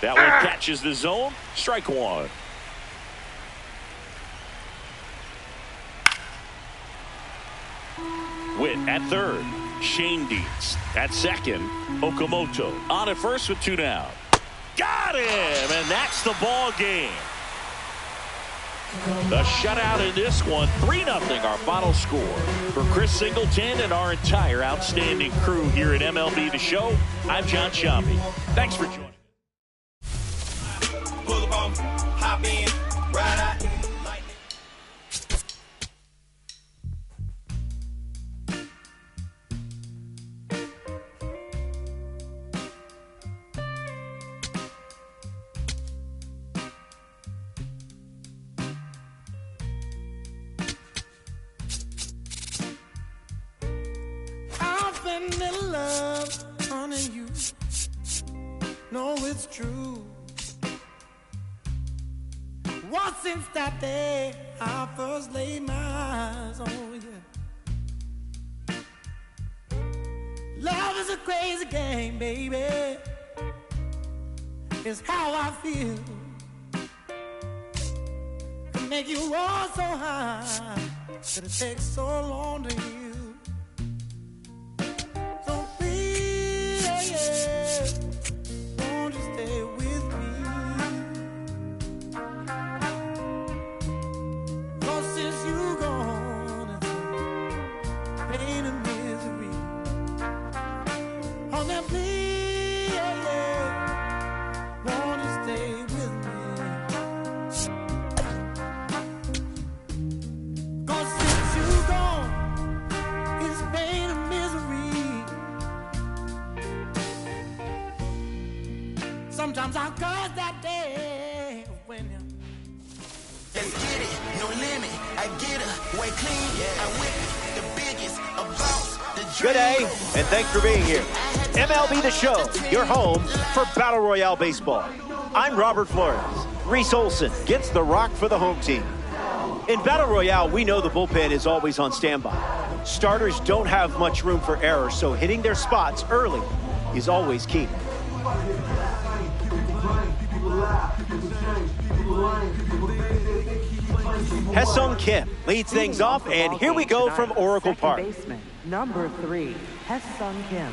That one catches the zone. Strike one. Witt at third. Shane Dietz at second. Okamoto on at first with two down. Got him, and that's the ball game. The shutout in this one, 3-0 our final score. For Chris Singleton and our entire outstanding crew here at MLB The Show, I'm John Sciambi. Thanks for joining. Pull up on, hop in, ride out. In love, honey, you know it's true. What since that day I first laid my eyes on you. Love is a crazy game, baby. It's how I feel. To make you roar so high that it takes so long to heal. Won't you stay with me? 'Cause since you gone, it's a pain and misery. Oh, now please, won't you stay with me? 'Cause since you gone, it's pain and misery. Sometimes I'll curse that day when you. Let's get it, no limit. I get her, way clean. I whip it, the biggest, a boss, the dream. Good day, and thanks for being here. MLB The Show, your home for Battle Royale Baseball. I'm Robert Flores. Reese Olson gets the rock for the home team. In Battle Royale, we know the bullpen is always on standby. Starters don't have much room for error, so hitting their spots early is always key. Haesung Kim leads things off, and here we go from Oracle Park. Baseman, number 3, Haesung Kim.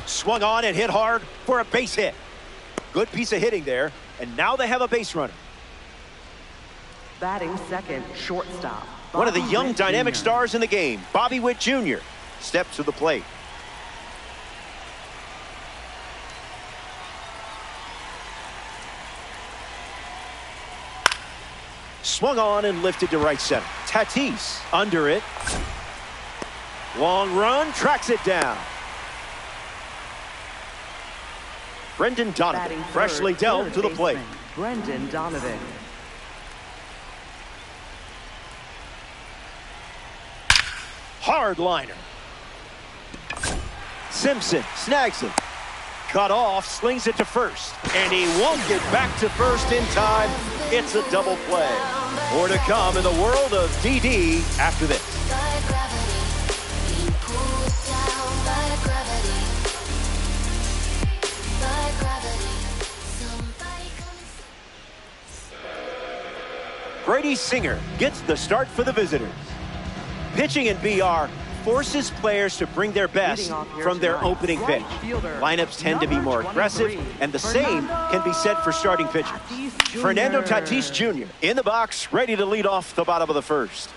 Swung on and hit hard for a base hit. Good piece of hitting there, and now they have a base runner. Batting second, shortstop. One of the Bobby young Witt dynamic Jr. stars in the game, Bobby Witt Jr., steps to the plate. Swung on and lifted to right center. Tatis under it. Long run, tracks it down. Brendan Donovan, Batting freshly third, dealt third to the plate. baseman, Brendan Donovan. Hard liner. Simpson snags it. Cut off, slings it to first. And he won't get back to first in time. It's a double play. More to come in the world of DD after this. Brady Singer gets the start for the visitors. Pitching in BR forces players to bring their best from their opening pitch. Lineups tend to be more aggressive, and the same can be said for starting pitchers. Fernando Tatis Jr. in the box, ready to lead off the bottom of the first.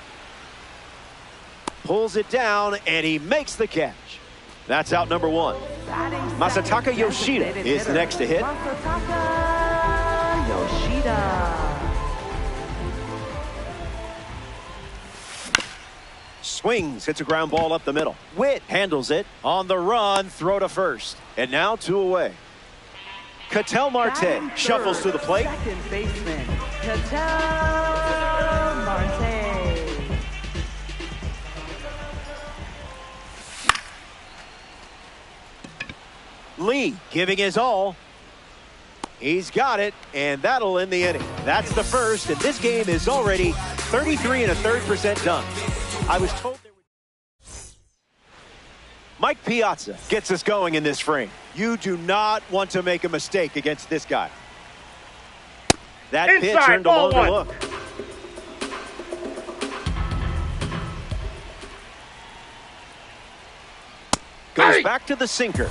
Pulls it down, and he makes the catch. That's out number one. Masataka Yoshida is the next to hit. Masataka Yoshida. Swings, hits a ground ball up the middle. Witt handles it on the run, throw to first. And now 2 away. Ketel Marte shuffles to the plate. Second baseman, Ketel Marte. Lee giving his all. He's got it, and that'll end the inning. That's the first, and this game is already 33 1/3% done. I was told there would... Mike Piazza gets us going in this frame. You do not want to make a mistake against this guy. That pitch earned a longer look. Goes back to the sinker.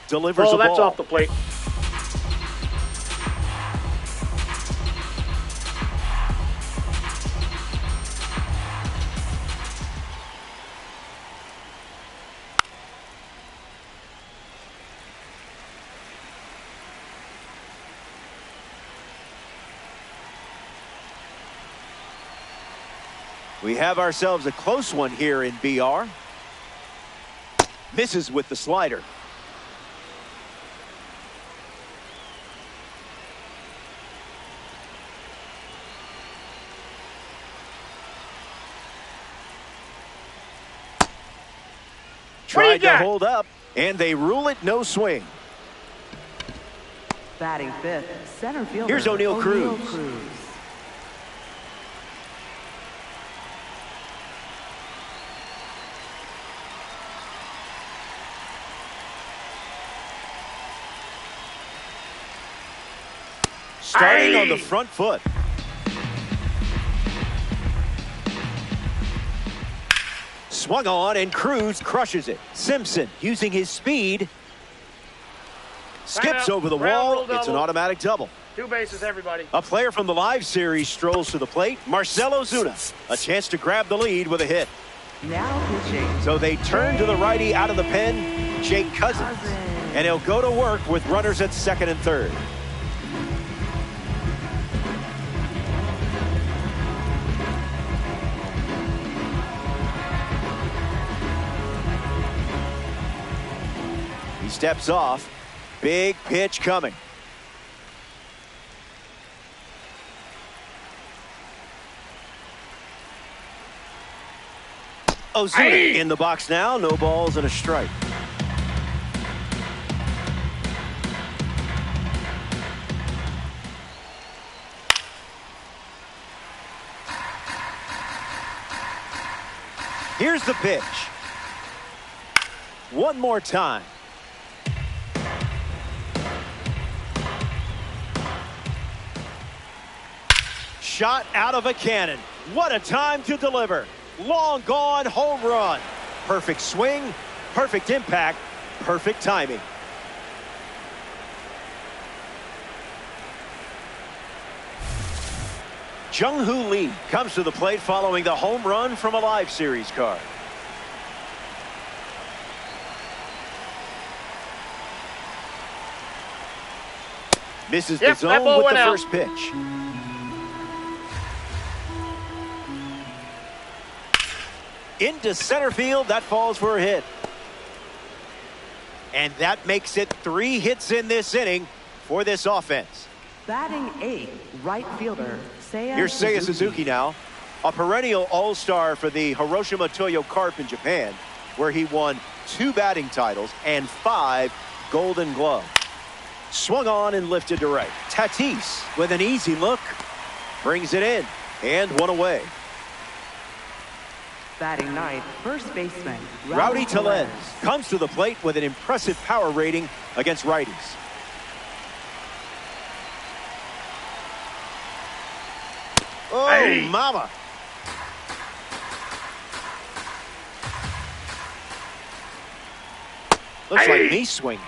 Delivers a ball. That's off the plate. We have ourselves a close one here in BR. Misses with the slider. Tried to hold up, and they rule it no swing. Batting fifth, center fielder. Here's O'Neal Cruz. Starting on the front foot. Swung on, and Cruz crushes it. Simpson using his speed. Skips over the wall. It's an automatic double. 2 bases, everybody. A player from the live series strolls to the plate. Marcell Ozuna. A chance to grab the lead with a hit. Now pitching. So they turn to the righty out of the pen, Jake Cousins. And he'll go to work with runners at second and third. He steps off. Big pitch coming. Ozuna in the box now. No balls and a strike. Here's the pitch. One more time. Shot out of a cannon. What a time to deliver. Long gone home run. Perfect swing, perfect impact, perfect timing. Jung-Hoo Lee comes to the plate following the home run from a live series card. Misses the zone with the first pitch. Into center field, that falls for a hit. And that makes it 3 hits in this inning for this offense. Batting 8th, right fielder, Seiya Here's Seiya Suzuki now, a perennial all-star for the Hiroshima Toyo Carp in Japan, where he won 2 batting titles and 5 Golden Gloves. Swung on and lifted to right. Tatis with an easy look, brings it in, and 1 away. Batting 9th, first baseman, Rowdy Tellez comes to the plate with an impressive power rating against righties. Oh, hey, mama. Looks like me swinging.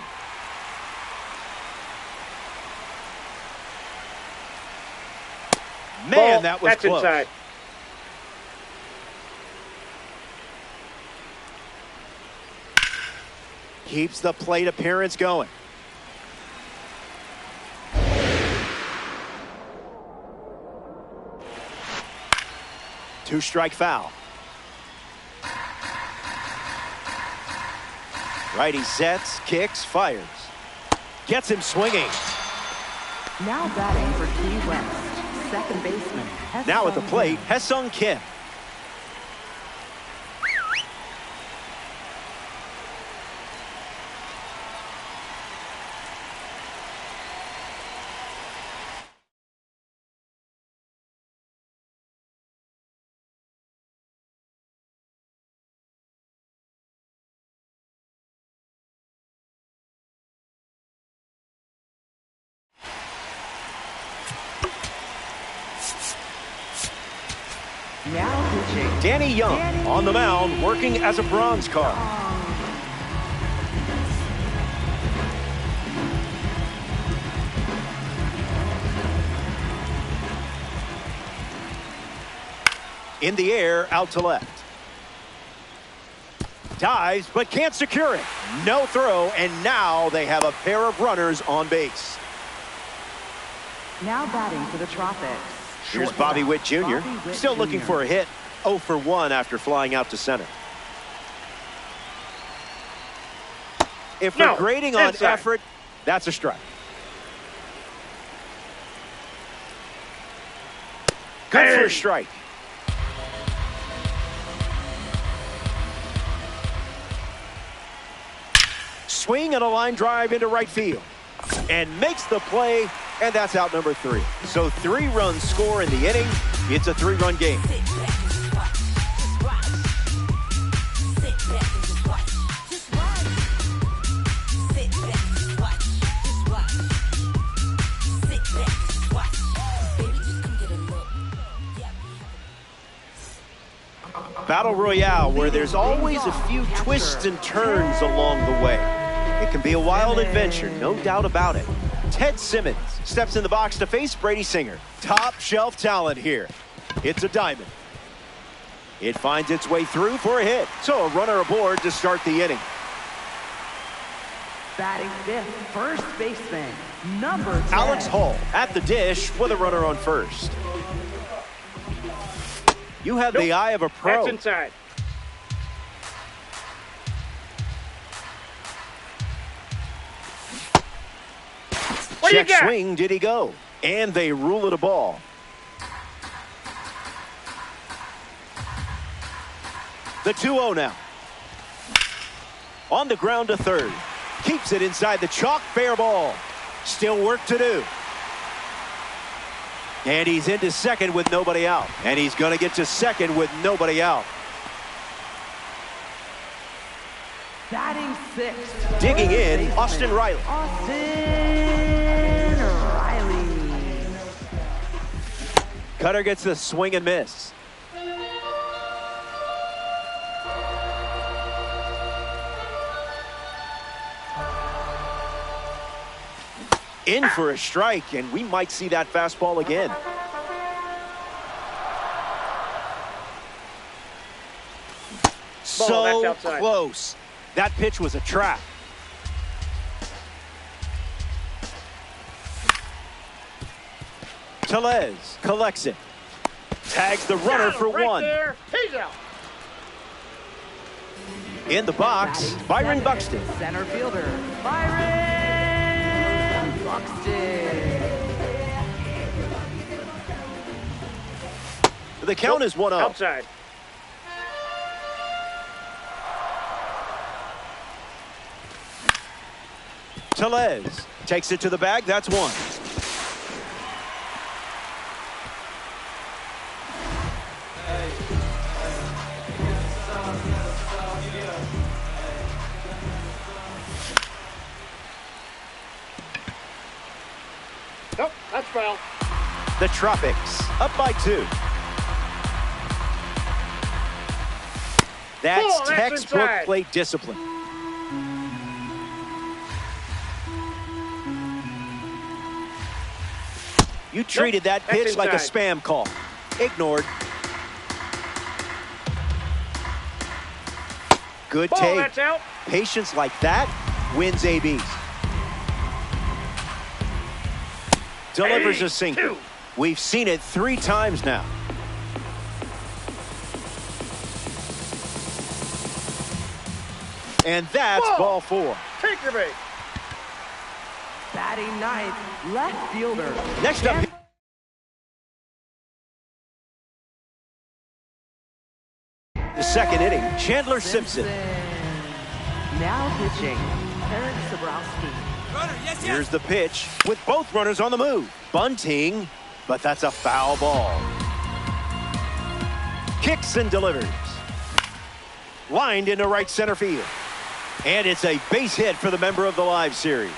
Man, that was close. Inside. Keeps the plate appearance going. Two-strike foul. Righty sets, kicks, fires. Gets him swinging. Now batting for Key West, second baseman. Now at the plate, Haesung Kim. Now pitching, Danny Young on the mound, working as a bronze card. In the air, out to left. Dives, but can't secure it. No throw, and now they have a pair of runners on base. Now batting for the Tropics. Here's Bobby Witt Jr. Still looking for a hit. 0 for 1 after flying out to center. If we're grading on effort, that's a strike. Good for a strike. Swing and a line drive into right field. And makes the play, and that's out number 3. So 3 runs score in the inning. It's a 3-run game. Battle Royale, where there's always a few twists and turns along the way. It can be a wild adventure, no doubt about it. Ted Simmons steps in the box to face Brady Singer. Top shelf talent here. It's a diamond. It finds its way through for a hit. So a runner aboard to start the inning. Batting 5th, first baseman, number 10. Alex Hall at the dish with a runner on first. You have the eye of a pro. That's inside. Check swing, did he go? And they rule it a ball. The 2-0 now. On the ground to third. Keeps it inside the chalk, fair ball. Still work to do. And he's into second with nobody out. And he's going to get to second with nobody out. Batting 6th. Digging in, Austin Riley. Cutter gets the swing and miss. In for a strike, and we might see that fastball again. So that's outside. close. That pitch was a trap. Tellez collects it. Tags the runner for right one. There. He's out. In the box, Byron Buxton. Center fielder, Byron Buxton. The count is 1-0. Outside. Tellez takes it to the bag. That's one. Nope, that's foul. The Tropics up by 2. That's That's textbook inside. plate discipline. You treated that that's pitch like a inside. spam call. Ignored. Good Ball, take. that's out. Patience like that wins ABs. Delivers a single. 2. We've seen it 3 times now. And that's ball 4. Take your bait. Batting ninth, left fielder. Next up. The second inning, Chandler Simpson. Now pitching, Eric Sabrowski. Here's the pitch with both runners on the move. Bunting, but that's a foul ball. Kicks and delivers. Lined into right center field. And it's a base hit for the member of the live series.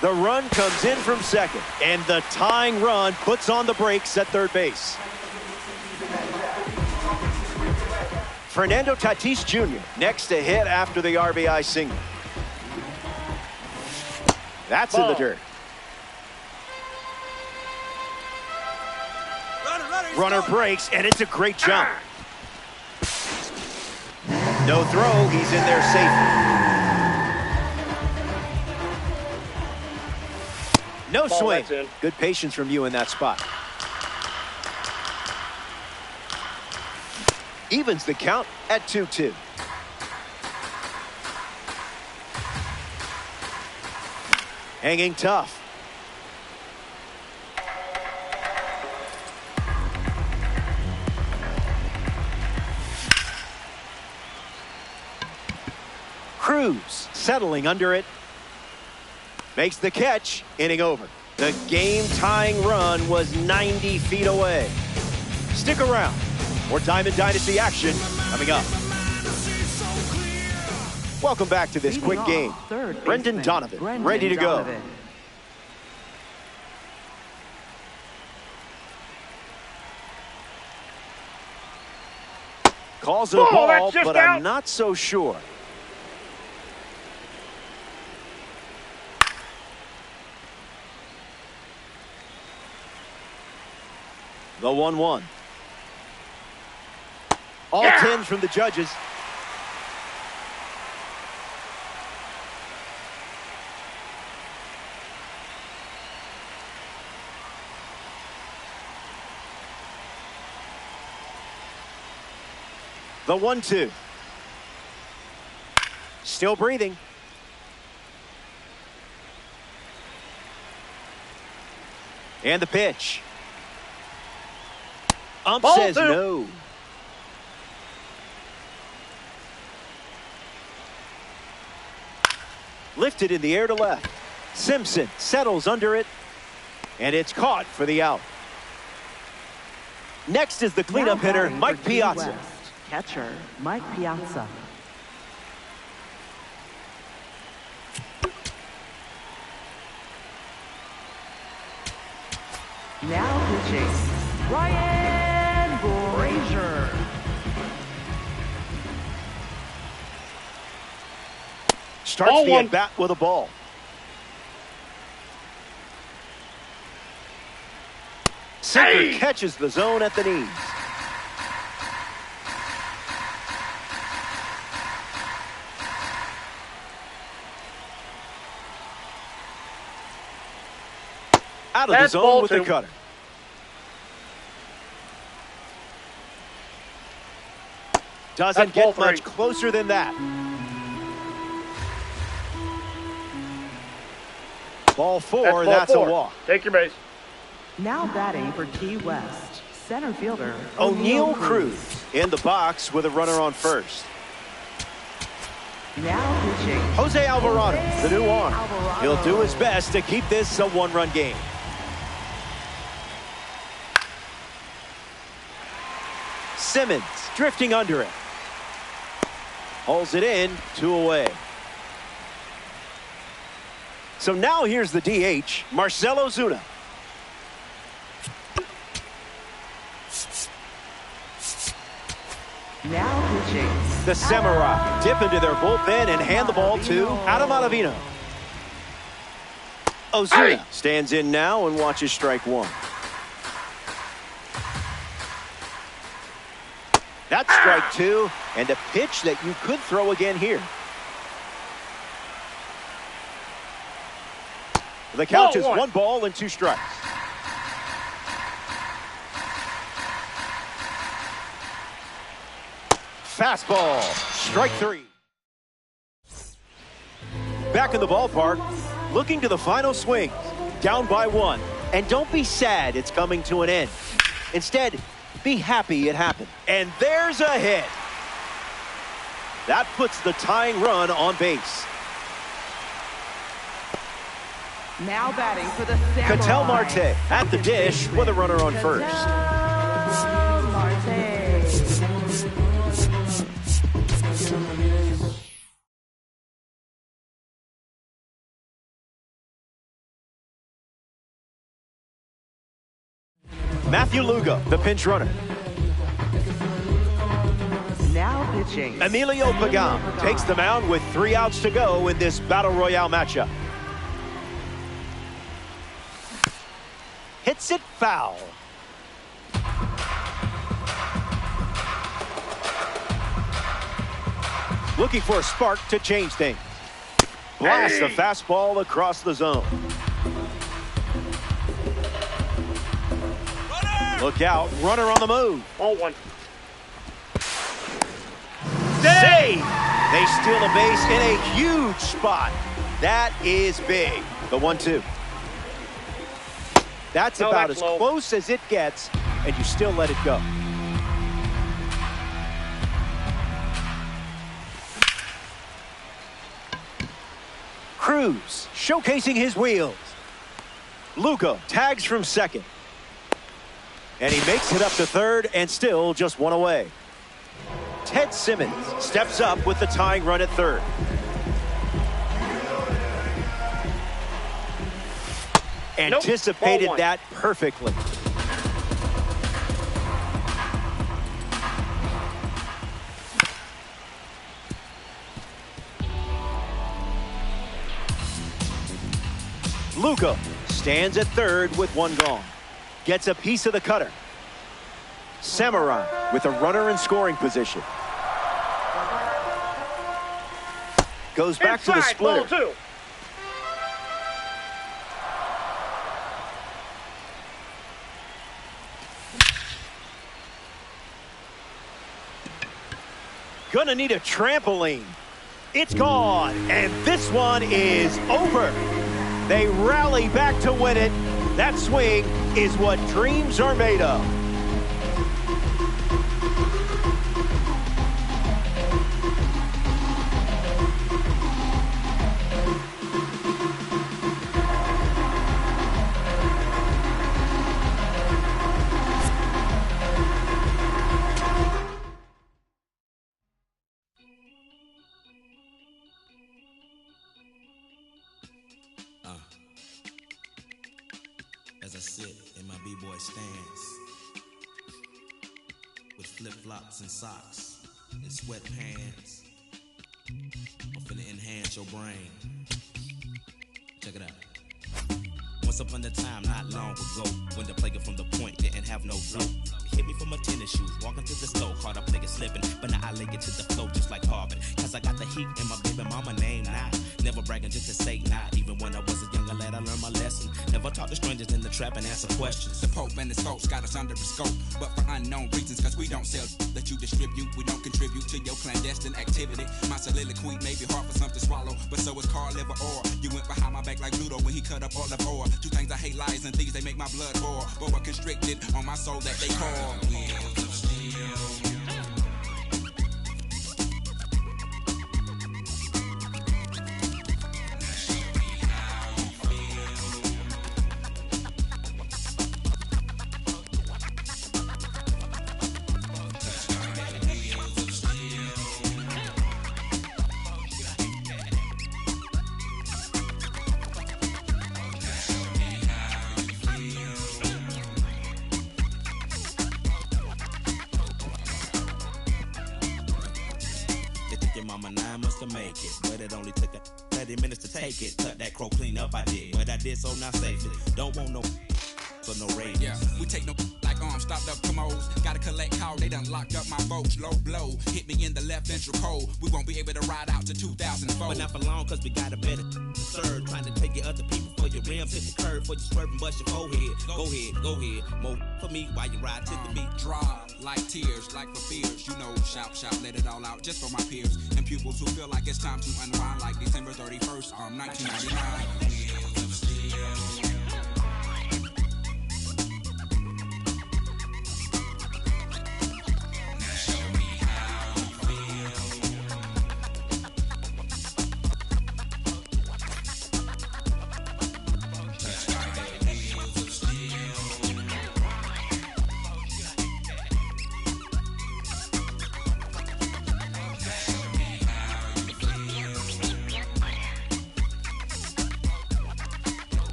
The run comes in from second, and the tying run puts on the brakes at third base. Fernando Tatis Jr. next to hit after the RBI single. That's in the dirt. Runner breaks, and it's a great jump. No throw. He's in there safely. No Ball, swing. that's in. Good patience from you in that spot. Evens the count at 2-2. Hanging tough. Cruz settling under it. Makes the catch. Inning over. The game-tying run was 90 feet away. Stick around. More Diamond Dynasty action coming up. Welcome back to this quick game. Brendan Donovan ready to go. Calls it a ball, but I'm not so sure. The 1-1. All 10s from the judges. The 1-2. Still breathing. And the pitch. Ump says no. Lifted in the air to left. Simpson settles under it, and it's caught for the out. Next is the cleanup hitter, Mike Piazza. Catcher, Mike Piazza. Now pitching, Ryan Brazier. Starts the at-bat with a ball. Sinker catches the zone at the knees. Out of the zone with the cutter. Doesn't get much closer than that. Ball four, that's a walk. Take your base. Now batting for Key West, center fielder O'Neal Cruz in the box with a runner on first. Now pitching Jose Alvarado, the new arm. He'll do his best to keep this a one-run game. Simmons drifting under it. Hauls it in, 2 away. So now here's the DH, Marcell Ozuna. Now pitching The Samurai dip into their bullpen and hand the ball to Adam Ottavino. Ozuna stands in now and watches strike one. That's strike two, and a pitch that you could throw again here. The count is 1 ball and 2 strikes. Fastball, strike 3. Back in the ballpark, looking to the final swings, down by 1. And don't be sad it's coming to an end. Instead, be happy it happened. And there's a hit. That puts the tying run on base. Now batting for the Samurai. Ketel Marte at the dish with a runner on first. Marte. Matthew Lugo, the pinch runner. Now pitching Emilio Pagan takes the mound with 3 outs to go in this Battle Royale matchup. Hits it foul. Looking for a spark to change things. Blasts the fastball across the zone. Look out, runner on the move. 0-1. Save! They steal a base in a huge spot. That is big. The 1-2. That's about as close as it gets, and you still let it go. Cruz showcasing his wheels. Lugo tags from second. And he makes it up to third and still just 1 away. Ted Simmons steps up with the tying run at third. Anticipated that perfectly. Lugo stands at third with 1 gone. Gets a piece of the cutter. Samurai with a runner in scoring position. Goes back to the splitter. Gonna need a trampoline. It's gone, and this one is over. They rally back to win it. That swing is what dreams are made of. As I sit in my b-boy stance with flip-flops and socks and sweatpants, I'm finna enhance your brain. Check it out. Once upon a time, not long ago, when the player from the point didn't have no flow. Hit me from my tennis shoes, walking to the store, caught a player slipping, but now I lay it to the floor just like Harvard. Cause I got the heat and my baby mama name now. Never bragging just to say not. Even when I was a younger lad, I learned my lesson. Never talk to strangers in the trap and answer questions. The Pope and his folks got us under a scope, but for unknown reasons, cause we don't sell that you distribute. We don't contribute to your clandestine activity. My soliloquy may be hard for some to swallow, but so is Carl liver or you went behind my back like Pluto when he cut up all of ore. Two things I hate, lies and thieves, they make my blood boil. Boa constricted on my soul that they call wheels of steel. Make it, but it only took 30 minutes to take it. Cut that crow clean up, I did, but I did so now safely. Don't want no for no raise. Yeah, we take no like stopped up commodes. Gotta collect call, they done locked up my boats. Low blow, hit me in the left ventral cold. We won't be able to ride out to 2004. But not for long, cause we got a better serve. Trying to take your other people for your rims, hit the curve for you swerve and bust your forehead. Go ahead, more for me while you ride to the beat. Drop like tears, like for fears. You know, shout, let it all out just for my peers and pupils who feel like it's time to unwind like December 31st, 1999.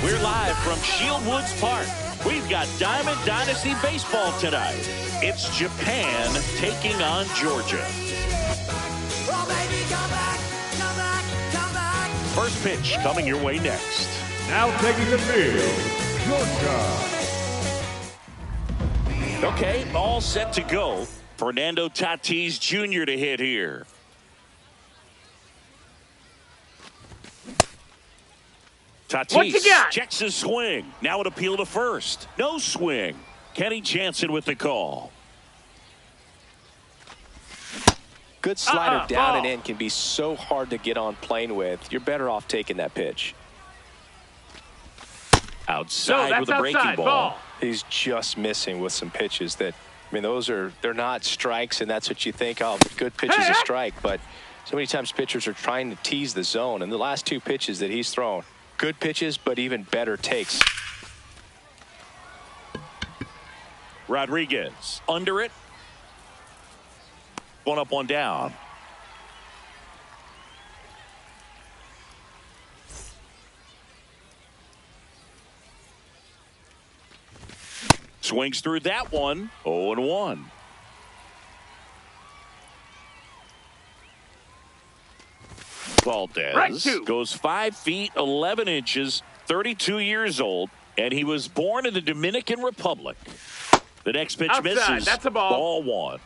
We're live from Shield Woods Park. We've got Diamond Dynasty Baseball tonight. It's Japan taking on Georgia. First pitch coming your way next. Now taking the field, Georgia. Okay, all set to go. Fernando Tatis Jr. to hit here. Tatis checks his swing. Now an appeal to first. No swing. Kenny Jansen with the call. Good slider down and in can be so hard to get on plane with. You're better off taking that pitch. Outside with a breaking ball. He's just missing with some pitches that, I mean, they're not strikes, and that's what you think, oh, good pitch is a strike. But so many times pitchers are trying to tease the zone, and the last two pitches that he's thrown, good pitches, but even better takes. Rodriguez under it. One up, one down. Swings through that one. 0-1. Valdez goes 5 feet 11 inches, 32 years old, and he was born in the Dominican Republic. The next pitch misses. That's a ball. Ball one.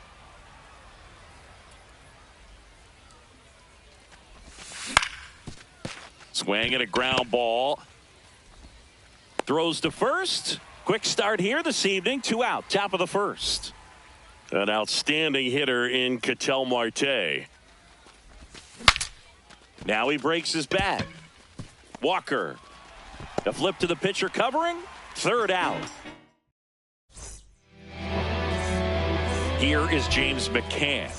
Swing and a ground ball. Throws to first. Quick start here this evening. 2 out. Top of the first. An outstanding hitter in Ketel Marte. Now he breaks his bat. Walker. The flip to the pitcher covering. 3rd out. Here is James McCann.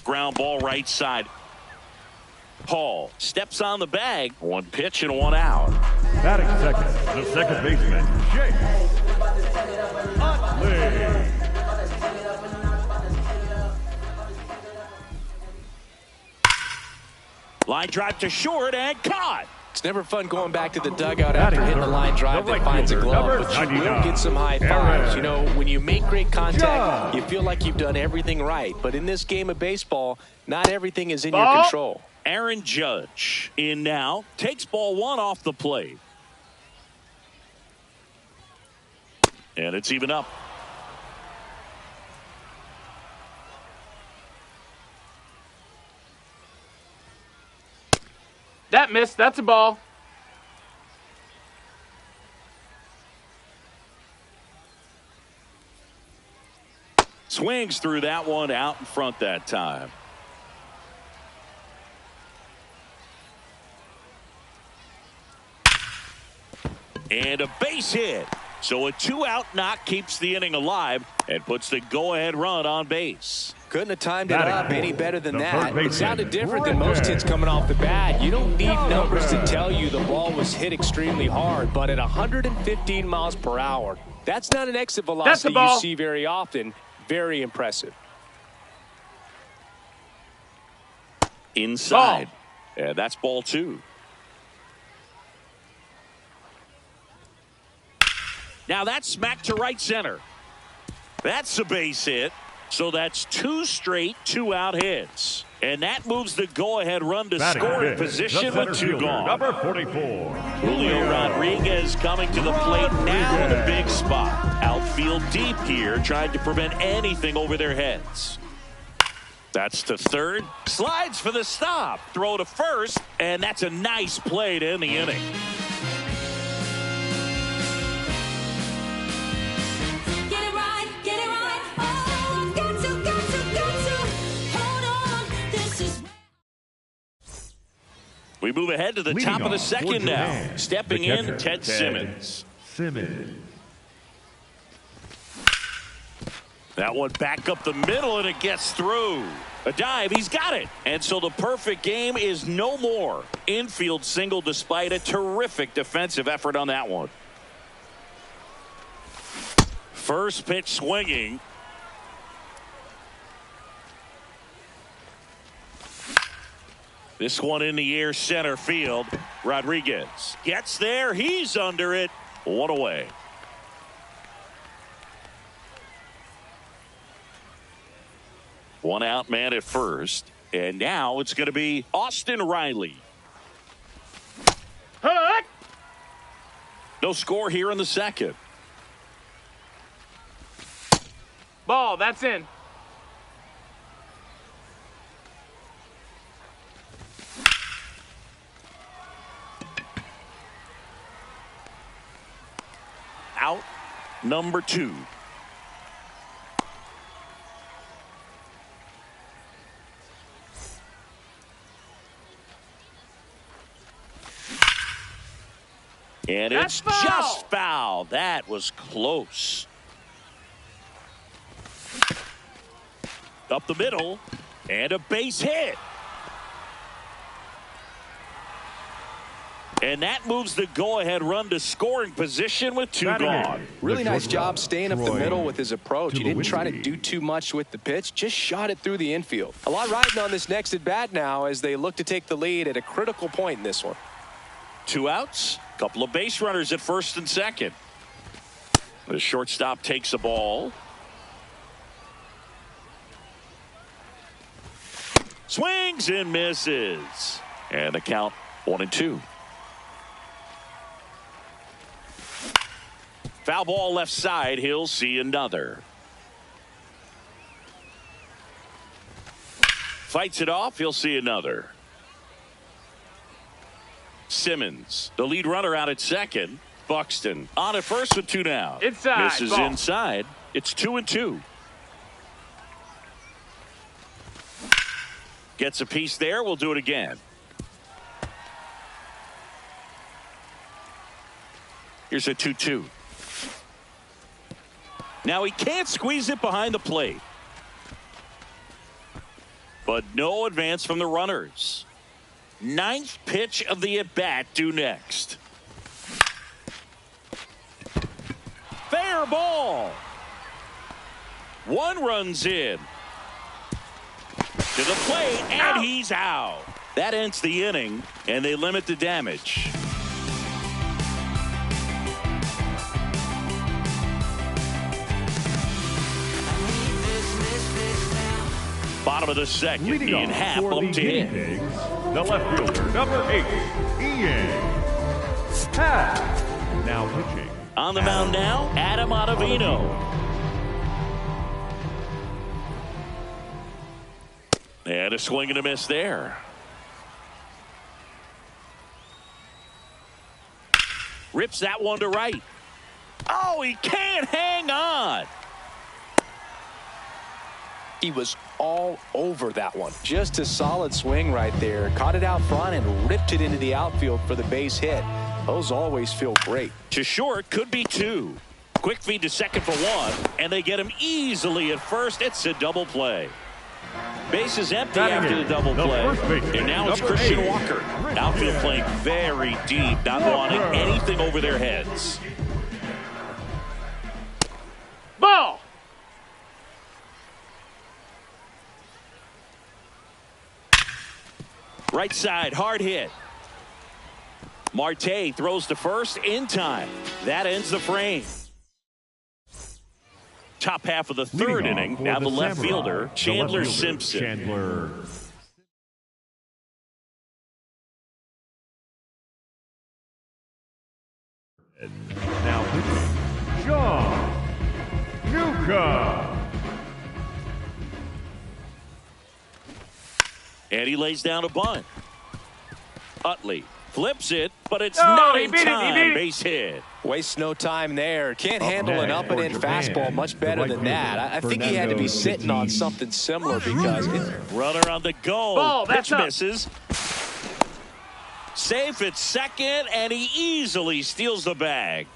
Ground ball right side. Paul steps on the bag. 1 pitch and 1 out. Batting second, the second baseman, Jake Utley. Line drive to short and caught. It's never fun going back to the dugout after hitting a line drive that finds a glove, but you will get some high fives. You know, when you make great contact, you feel like you've done everything right. But in this game of baseball, not everything is in your control. Aaron Judge in now. Takes ball 1 off the plate. And it's even up. That missed. That's a ball. Swings through that one, out in front that time. And a base hit. So a 2-out knock keeps the inning alive and puts the go-ahead run on base. Couldn't have timed it up any better than that. It sounded different than most hits coming off the bat. You don't need numbers to tell you the ball was hit extremely hard, but at 115 miles per hour, that's not an exit velocity you see very often. Very impressive. Inside. And that's ball 2. Now that's smacked to right center. That's a base hit. So that's 2 straight 2-out hits. And that moves the go-ahead run to scoring position with 2 gone. Number 44. Julio Rodriguez coming to the plate now in a big spot. Outfield deep here, trying to prevent anything over their heads. That's to third. Slides for the stop. Throw to first. And that's a nice play to end the inning. We move ahead to the top of the second now. Stepping in, Ted Simmons. That one back up the middle, and it gets through. A dive, he's got it. And so the perfect game is no more. Infield single despite a terrific defensive effort on that one. First pitch swinging. This one in the air, center field. Rodriguez gets there. He's under it. One away. One out man at first. And now it's going to be Austin Riley. No score here in the second. Ball, that's in. Out number 2. And it's just foul. That was close. Up the middle, and a base hit. And that moves the go-ahead run to scoring position with 2 gone. Really nice job staying up the middle with his approach. He didn't try to do too much with the pitch, just shot it through the infield. A lot riding on this next at-bat now as they look to take the lead at a critical point in this one. 2 outs, couple of base runners at first and second. The shortstop takes a ball. Swings and misses. And the count 1-2. Foul ball left side. He'll see another. Fights it off. He'll see another. Simmons, the lead runner, out at second. Buxton on at first with 2 down. Inside. Misses ball. inside. It's 2-2. Gets a piece there. We'll do it again. Here's a 2-2. Now he can't squeeze it behind the plate. But no advance from the runners. 9th pitch of the at-bat due next. Fair ball. 1 runs in. To the plate, and he's out. That ends the inning, and they limit the damage. Bottom of the second, Ian Happ up to hit. The left fielder, number 8, Ian Happ. Now pitching. On the mound now, Adam Ottavino. And a swing and a miss there. Rips that one to right. Oh, he can't hang on. He was all over that one. Just a solid swing right there. Caught it out front and ripped it into the outfield for the base hit. Those always feel great. To short, could be 2. Quick feed to second for 1, and they get him easily at first. It's a double play. Base is empty after the double play. And now it's Christian Walker. Outfield playing very deep, not wanting anything over their heads. Ball. Right side, hard hit. Marte throws to first in time. That ends the frame. Top half of the 3rd inning. Now the left fielder, Chandler Simpson. Now pitching, John Newcomb. And he lays down a bunt. Utley flips it, but it's not in time. Base hit. Wastes no time there. Can't handle an up-and-in fastball much better than that. I think he had to be sitting on something similar because runner on the go. Ball, pitch misses. Safe at second, and he easily steals the bag.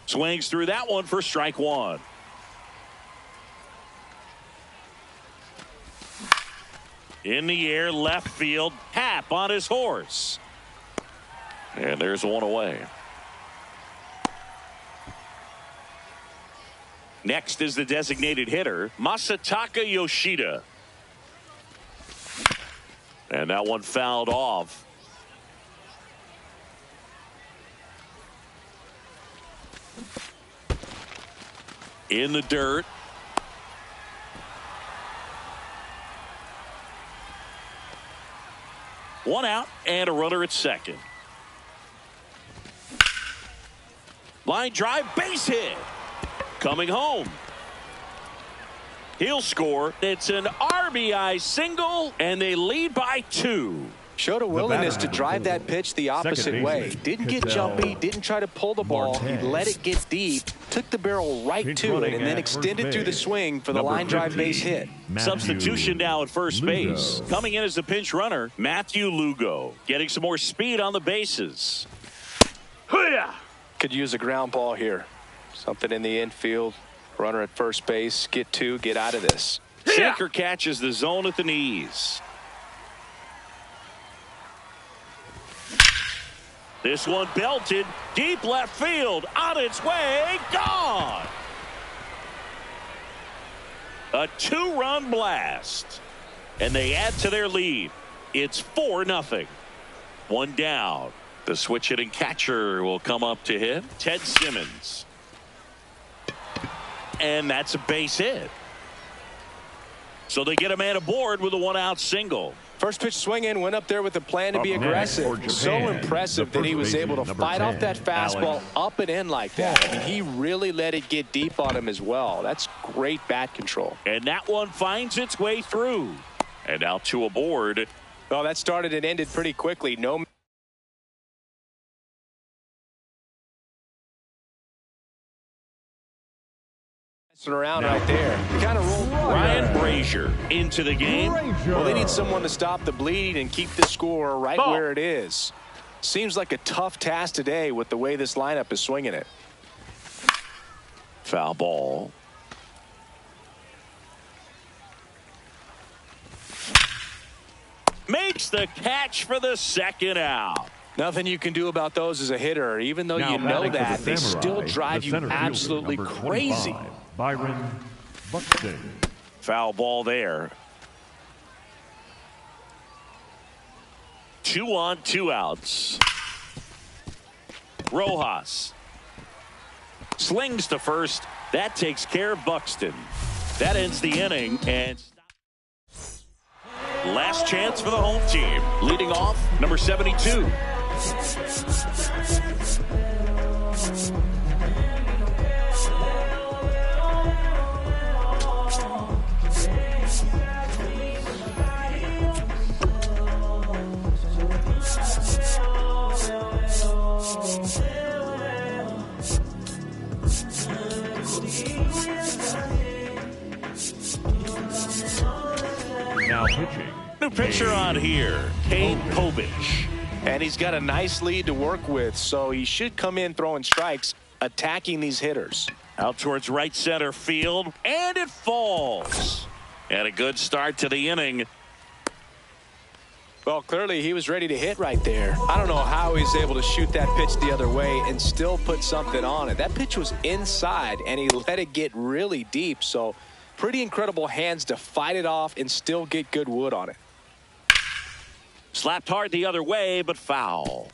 Swings through that one for strike 1. In the air, left field. Happ on his horse. And there's 1 away. Next is the designated hitter, Masataka Yoshida. And that one fouled off. In the dirt. One out and a runner at second. Line drive, base hit. Coming home. He'll score. It's an RBI single, and they lead by 2. Showed a willingness to drive that pitch the opposite way. Didn't get jumpy, didn't try to pull the ball. He let it get deep, took the barrel right to it, and then extended through the swing for the line drive base hit. Substitution now at first base. Coming in as the pinch runner, Matthew Lugo. Getting some more speed on the bases. Could use a ground ball here. Something in the infield. Runner at first base. Get 2. Get out of this. Sinker catches the zone at the knees. This one belted. Deep left field. On its way. Gone. A 2-run blast. And they add to their lead. It's 4-0. One down. The switch hitting catcher will come up to hit. Ted Simmons. And that's a base hit. So they get a man aboard with a 1-out single. First pitch swing in, went up there with a plan to be aggressive. So impressive that he was able to fight off that fastball up and in like that. I mean, he really let it get deep on him as well. That's great bat control. And that one finds its way through. And now 2 aboard. Well, that started and ended pretty quickly. No. Around right there. Kind of rolled. Ryan Brazier into the game. Well, they need someone to stop the bleed and keep the score right where it is. Seems like a tough task today with the way this lineup is swinging it. Foul ball. Makes the catch for the 2nd out. Nothing you can do about those as a hitter. Even though you know that, they still drive you absolutely crazy. Byron Buxton. Foul ball there. 2 on, 2 outs. Rojas slings to first. That takes care of Buxton. That ends the inning. And last chance for the home team. Leading off, number 72. Now pitching. New pitcher on here, Kane Povich. And he's got a nice lead to work with, so he should come in throwing strikes, attacking these hitters. Out towards right center field, and it falls. And a good start to the inning. Well, clearly he was ready to hit right there. I don't know how he's able to shoot that pitch the other way and still put something on it. That pitch was inside, and he let it get really deep, so pretty incredible hands to fight it off and still get good wood on it. Slapped hard the other way, but foul.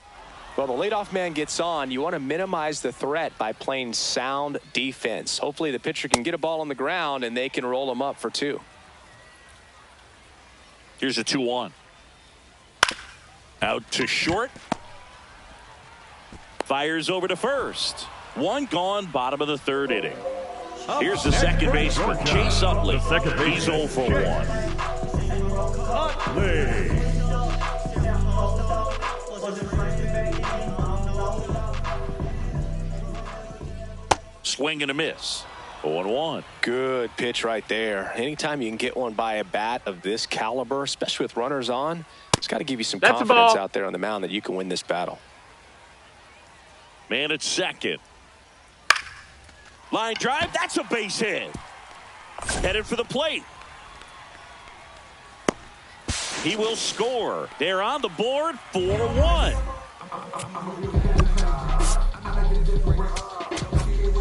Well, the leadoff man gets on. You want to minimize the threat by playing sound defense. Hopefully the pitcher can get a ball on the ground and they can roll him up for 2. Here's a 2-1. Out to short. Fires over to first. 1 gone, bottom of the 3rd inning. Here's the second baseman, Chase Utley. He's 0 for 1. Swing and a miss. 0-1. Good pitch right there. Anytime you can get one by a bat of this caliber, especially with runners on, it's got to give you some confidence out there on the mound that you can win this battle. Man at second. Line drive. That's a base hit. Headed for the plate. He will score. They're on the board. 4-1.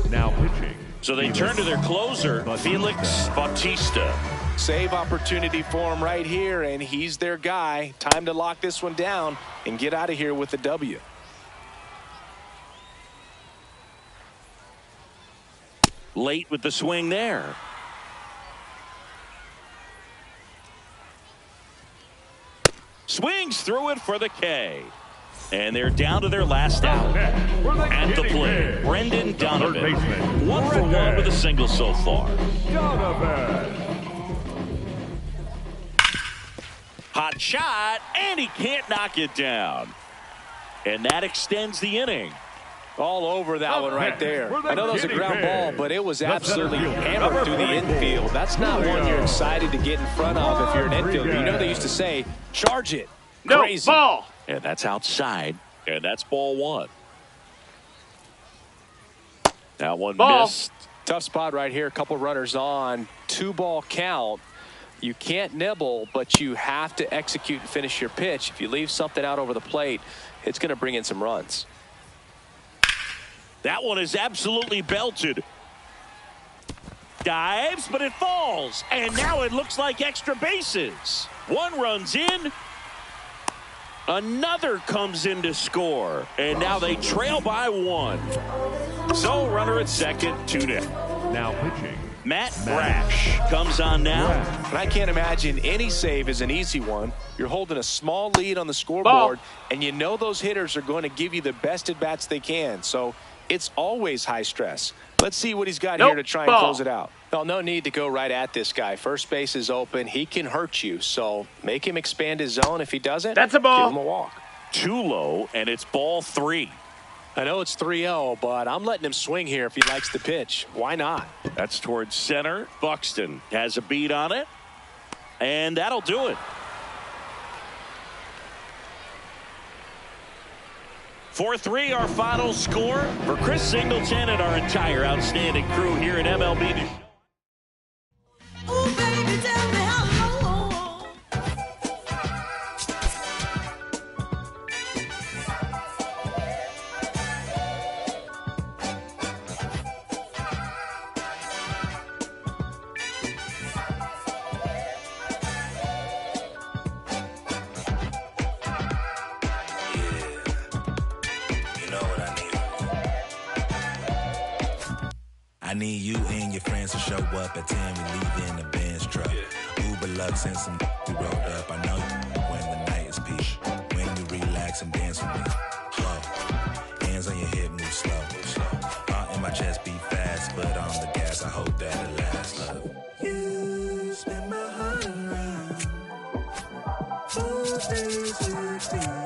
Now pitching. So they turn to their closer, Felix Bautista. Save opportunity for him right here, and he's their guy. Time to lock this one down and get out of here with the W. Late with the swing there. Swings through it for the K. And they're down to their last out. At the plate, Brendan Donovan. 1 for 1 with a single so far. Hot shot, and he can't knock it down. And that extends the inning. All over that one right there. I know that was a ground ball, but it was absolutely hammered through the infield. That's not one you're excited to get in front of if you're an infielder. You know they used to say, charge it. Crazy. No, ball. And that's outside, and that's ball 1. That one missed. Tough spot right here. A couple runners on. 2-ball count. You can't nibble, but you have to execute and finish your pitch. If you leave something out over the plate, it's going to bring in some runs. That one is absolutely belted. Dives, but it falls. And now it looks like extra bases. 1 runs in. Another comes in to score. And now they trail by 1. So runner at second, 2-0. Now pitching. Matt Brash comes on now. And I can't imagine any save is an easy one. You're holding a small lead on the scoreboard, and you know those hitters are going to give you the best at-bats they can. So it's always high stress. Let's see what he's got here to try and close it out. No need to go right at this guy. First base is open. He can hurt you. So make him expand his zone. If he doesn't, that's a ball. Give him a walk. Too low, and it's ball 3. I know it's 3-0, but I'm letting him swing here if he likes the pitch. Why not? That's towards center. Buxton has a beat on it, and that'll do it. 4-3 our final score. For Chris Singleton and our entire outstanding crew here at MLB The Show. Oh, baby, tell me how long. I need you and your friends to show up at 10. We leave in the Benz truck. Uber Lux and some we rolled up. I know you when the night is peak. When you relax and dance with me. Slow. Hands on your hip, move slow. Heart in my chest beat fast, but on the gas, I hope that it lasts. Love. You spin my heart around. All days with you.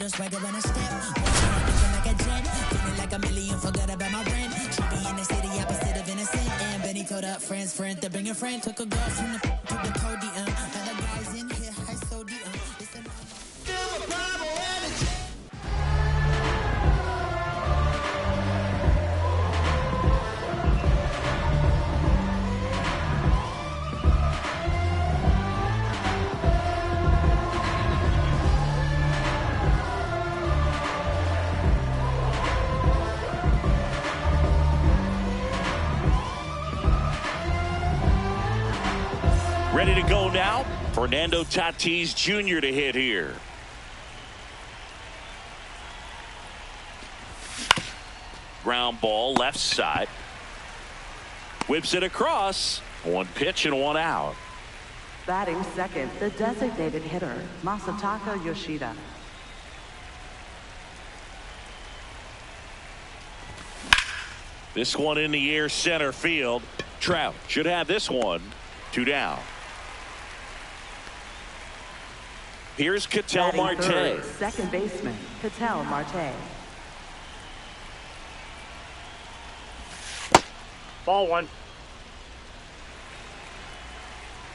Swagger when I step, like a jet, feeling like a million, forgot about my rent. She be in the city, opposite of innocent. And Benny told up friends, to bring a friend. Took a girl from the to the podium. Now the guys in here, I so deep. Ready to go now. Fernando Tatis Jr. to hit here. Ground ball left side. Whips it across. 1 pitch and 1 out. Batting second, the designated hitter, Masataka Yoshida. This one in the air center field. Trout should have this one. 2 down. Here's Ketel Marte. Third, second baseman, Ketel Marte. Ball 1.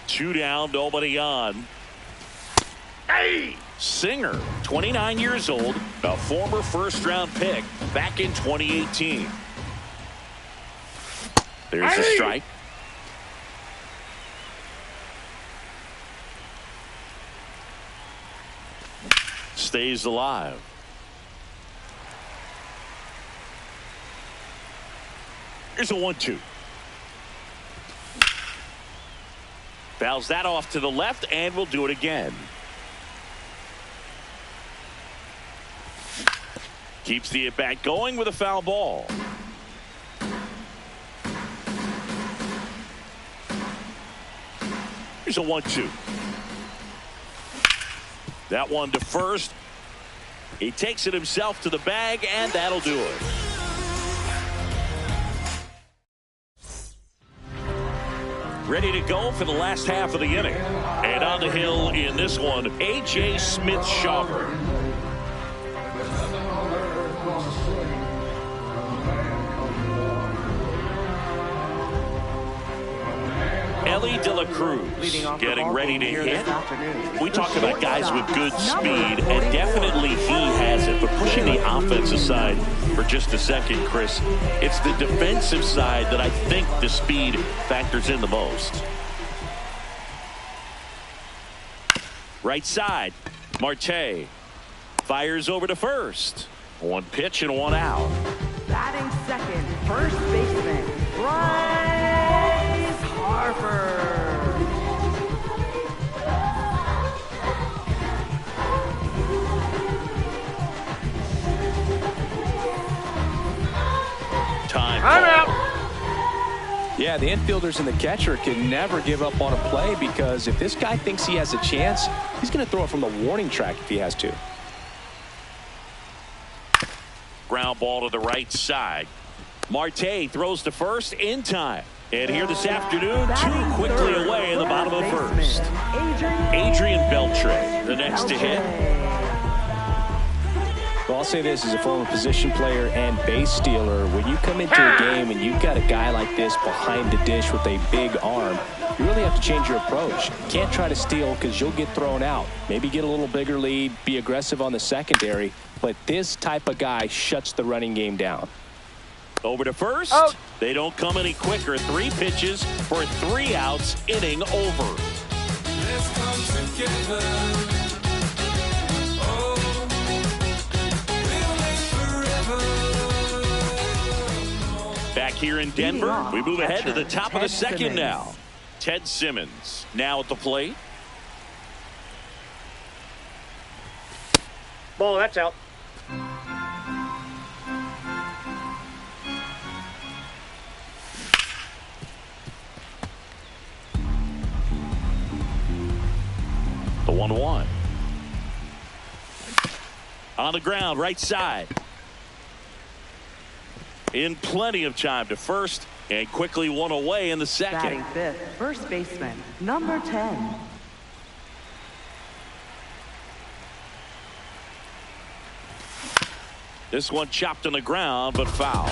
2 down, nobody on. Hey! Singer, 29 years old, a former first-round pick back in 2018. There's a strike. Stays alive. Here's a 1-2. Fouls that off to the left, and we'll do it again. Keeps the at-bat going with a foul ball. Here's a 1-2. That one to first. He takes it himself to the bag, and that'll do it. Ready to go for the last half of the inning. And on the hill in this one, A.J. Smith-Shawver. Ellie De La Cruz getting ready to hit. We talk about guys with good speed, and definitely he has it. But pushing the offensive side for just a second, Chris, it's the defensive side that I think the speed factors in the most. Right side, Marte fires over to first. One pitch and one out. Batting second, first baseman, Bryce Harper. Time out. Yeah, the infielders and the catcher can never give up on a play, because if this guy thinks he has a chance, he's going to throw it from the warning track if he has to. Ground ball to the right side. Marte throws to first in time. And here this afternoon, two quickly away in the bottom of the first. Adrian Beltre, the next to hit. Well, I'll say this as a former position player and base stealer. When you come into a game and you've got a guy like this behind the dish with a big arm, you really have to change your approach. You can't try to steal because you'll get thrown out. Maybe get a little bigger lead, be aggressive on the secondary. But this type of guy shuts the running game down. Over to first. They don't come any quicker. 3 pitches for 3 outs. Inning over. Let's come together. Back here in Denver, we move ahead to the top of the second now. Ted Simmons now at the plate. Ball, that's out. The 1-1. On the ground, right side. In plenty of time to first, and quickly one away in the second. Batting fifth, first baseman, number 10. This one chopped on the ground, but foul.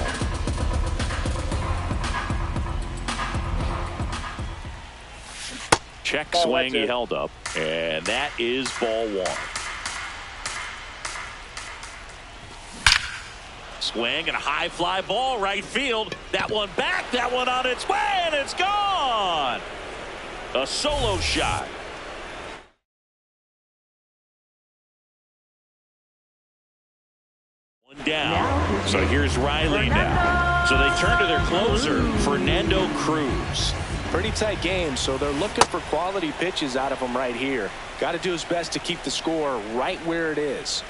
Check swing, he held up, and that is ball 1. Swing and a high fly ball right field. That one back, that one on its way, and it's gone. A solo shot. One down. So here's Riley now. So they turn to their closer, Fernando Cruz. Pretty tight game, so they're looking for quality pitches out of him right here. Got to do his best to keep the score right where it is.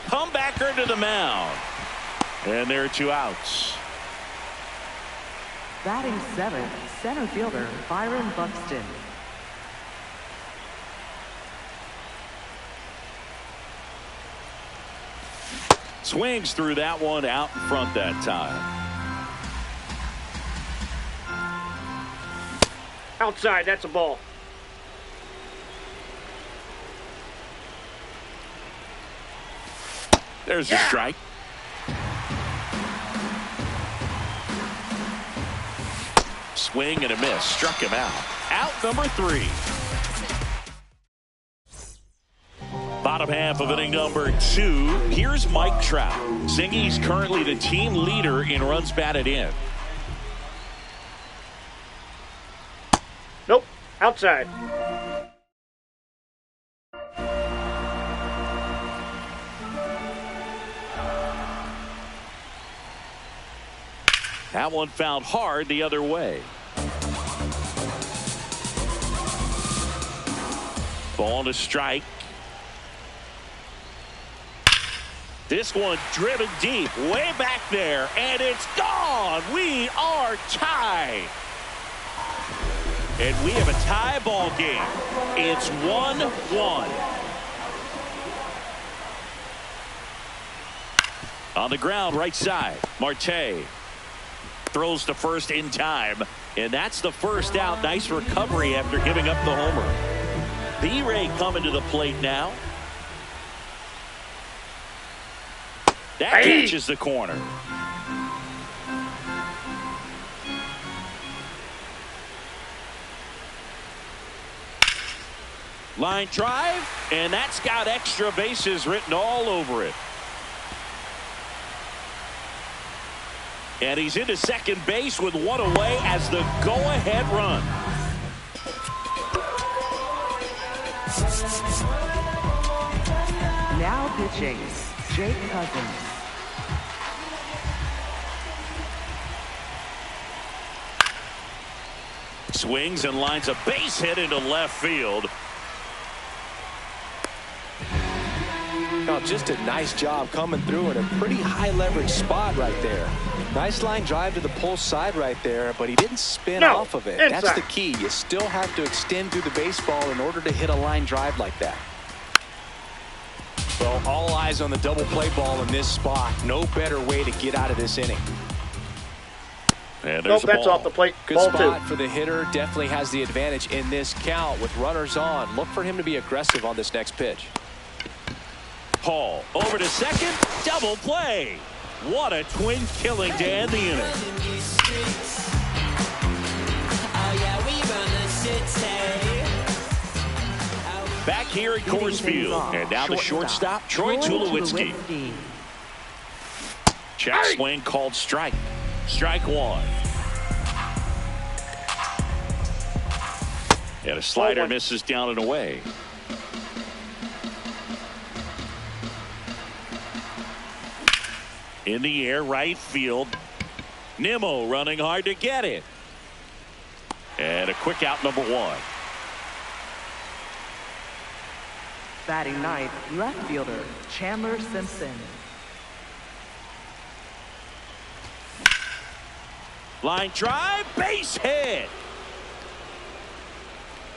Comebacker to the mound. And there are 2 outs. Batting seventh, center fielder, Byron Buxton. Swings through that one, out in front that time. Outside, that's a ball. There's a strike. Swing and a miss. Struck him out. Out number 3. Bottom half of inning number 2. Here's Mike Trout. Zingy's currently the team leader in runs batted in. Nope. Outside. That one found hard the other way. Ball to strike. This one driven deep, way back there, and it's gone. We are tied. And we have a tie ball game. It's 1-1. On the ground, right side, Marte throws to first in time, and that's the first out. Nice recovery after giving up the homer. B-Ray coming to the plate now. That catches the corner. Line drive, and that's got extra bases written all over it. And he's into second base with one away as the go-ahead run. Now pitching, Jake Cousins. Swings and lines a base hit into left field. Oh, just a nice job coming through in a pretty high leverage spot right there. Nice line drive to the pull side right there, but he didn't spin off of it. That's the key. You still have to extend through the baseball in order to hit a line drive like that. Well, all eyes on the double play ball in this spot. No better way to get out of this inning. And nope, that's off the plate. Good ball spot 2. for the hitter. Definitely has the advantage in this count with runners on. Look for him to be aggressive on this next pitch. Paul over to second. Double play. What a twin killing to end the inning. Back here at Coors Field. And now the shortstop, Troy Tulowitzki. Check swing called strike. Strike 1. And a slider misses down and away. In the air, right field. Nimmo running hard to get it. And a quick out, number 1. Batting ninth, left fielder, Chandler Simpson. Line drive, base hit.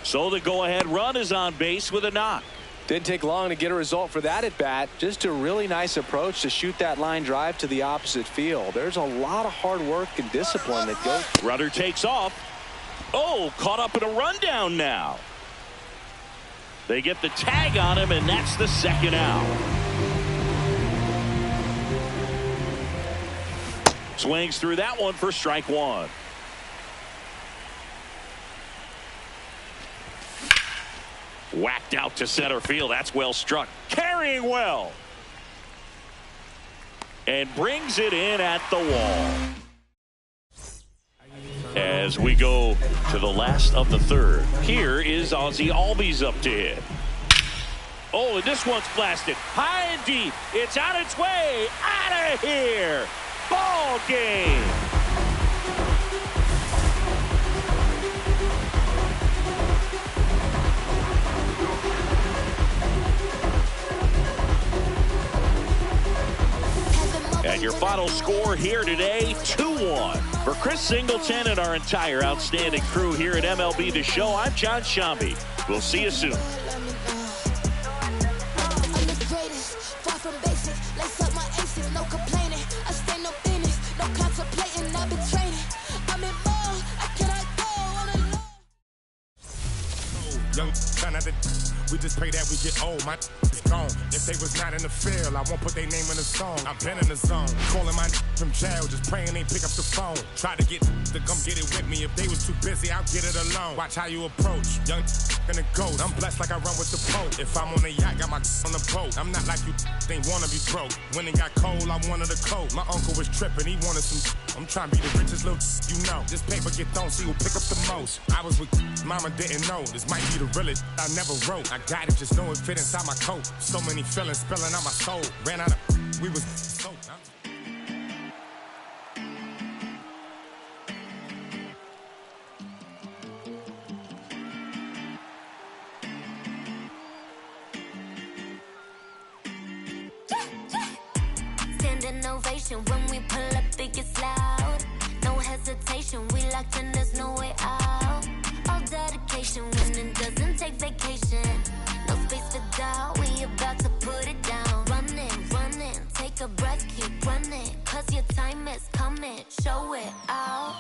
So the go-ahead run is on base with a knock. Didn't take long to get a result for that at bat. Just a really nice approach to shoot that line drive to the opposite field. There's a lot of hard work and discipline that goes. Runner takes off. Oh, caught up in a rundown now. They get the tag on him, and that's the second out. Swings through that one for strike 1. Whacked out to center field. That's well struck. Carrying well. And brings it in at the wall. As we go to the last of the third. Here is Ozzie Albies up to hit. Oh, and this one's blasted. High and deep. It's on its way. Out of here. Ball game. And your final score here today, 2-1. For Chris Singleton and our entire outstanding crew here at MLB The Show, I'm John Shambi. We'll see you soon. Young, We just pray that we get old. My is gone. If they was not in the field, I won't put their name in the song. I've been in the zone. Calling my from jail, just praying they pick up the phone. Try to get to come get it with me. If they was too busy, I'll get it alone. Watch how you approach. Young and a goat. I'm blessed like I run with the Pope. If I'm on a yacht, got my on the boat. I'm not like you they wanna be broke. When it got cold, I wanted a coat. My uncle was tripping, he wanted some. I'm trying to be the richest little you know. This paper get thrown, see who pick up the most. I was with mama, didn't know. This might be the realest I never wrote. I got it, just know it fit inside my coat. So many feelings spilling out my soul. Ran out of, we was so. Stand ovation when we pull up, it gets loud. No hesitation, we locked in, there's no way out. All dedication when it doesn't take vacation. No space for doubt, we about to put it down. Running, take a breath, keep running. Cause your time is coming, show it out.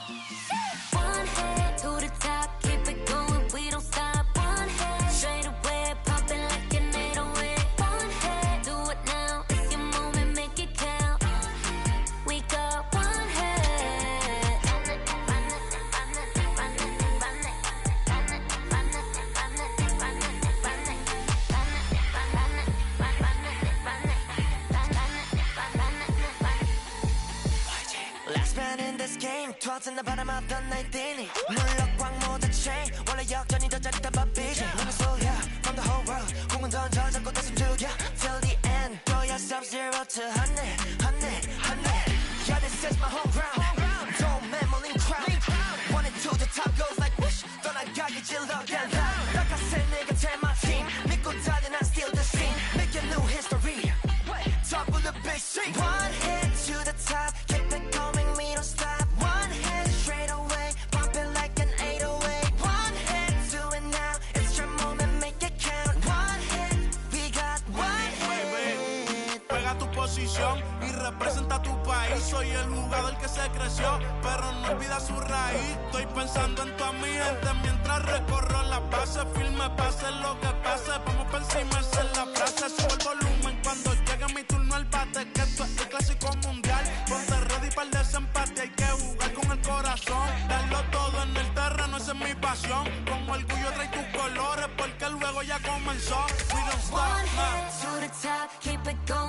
One head to the top, keep it going, we don't stop. One head, straight away, popping like an 808. One head, do it now, it's your moment, make it count. We got one head. Last man in this game, 터진 바람았던 날 뛰니 물럭광 모두 chain 원래 역전이 더 짜릿한 밥이지 눈을 쏠려 from the whole world 공은 던져 잡고 또 숨죽여 till the end 너야 sub-zero to 100 yeah this is my home ground don't memory crowd wanted to the top goes like whoosh 떠나가기 질러 get loud like I said nigga tell my team 믿고 달려 난 still the scene making new history top of the big street one hit to the top keep it coming we don't stop one hit straight away bumping like an 808 one hit do it now it's your moment make it count one hit we got one hit juega tu posición y representa tu país soy el jugador que se creció pero no olvida su raíz estoy pensando en toda mi gente mientras recorro las bases firme pase lo que pase vamos por encima esa es la frase subo el volumen cuando llegue mi turno al bate que esto es el clásico mundial ponte ready para el desempate hay que jugar con el corazón darlo todo en el terreno esa es mi pasión con orgullo trae tus colores porque el juego ya comenzó we don't stop one head to the top keep it going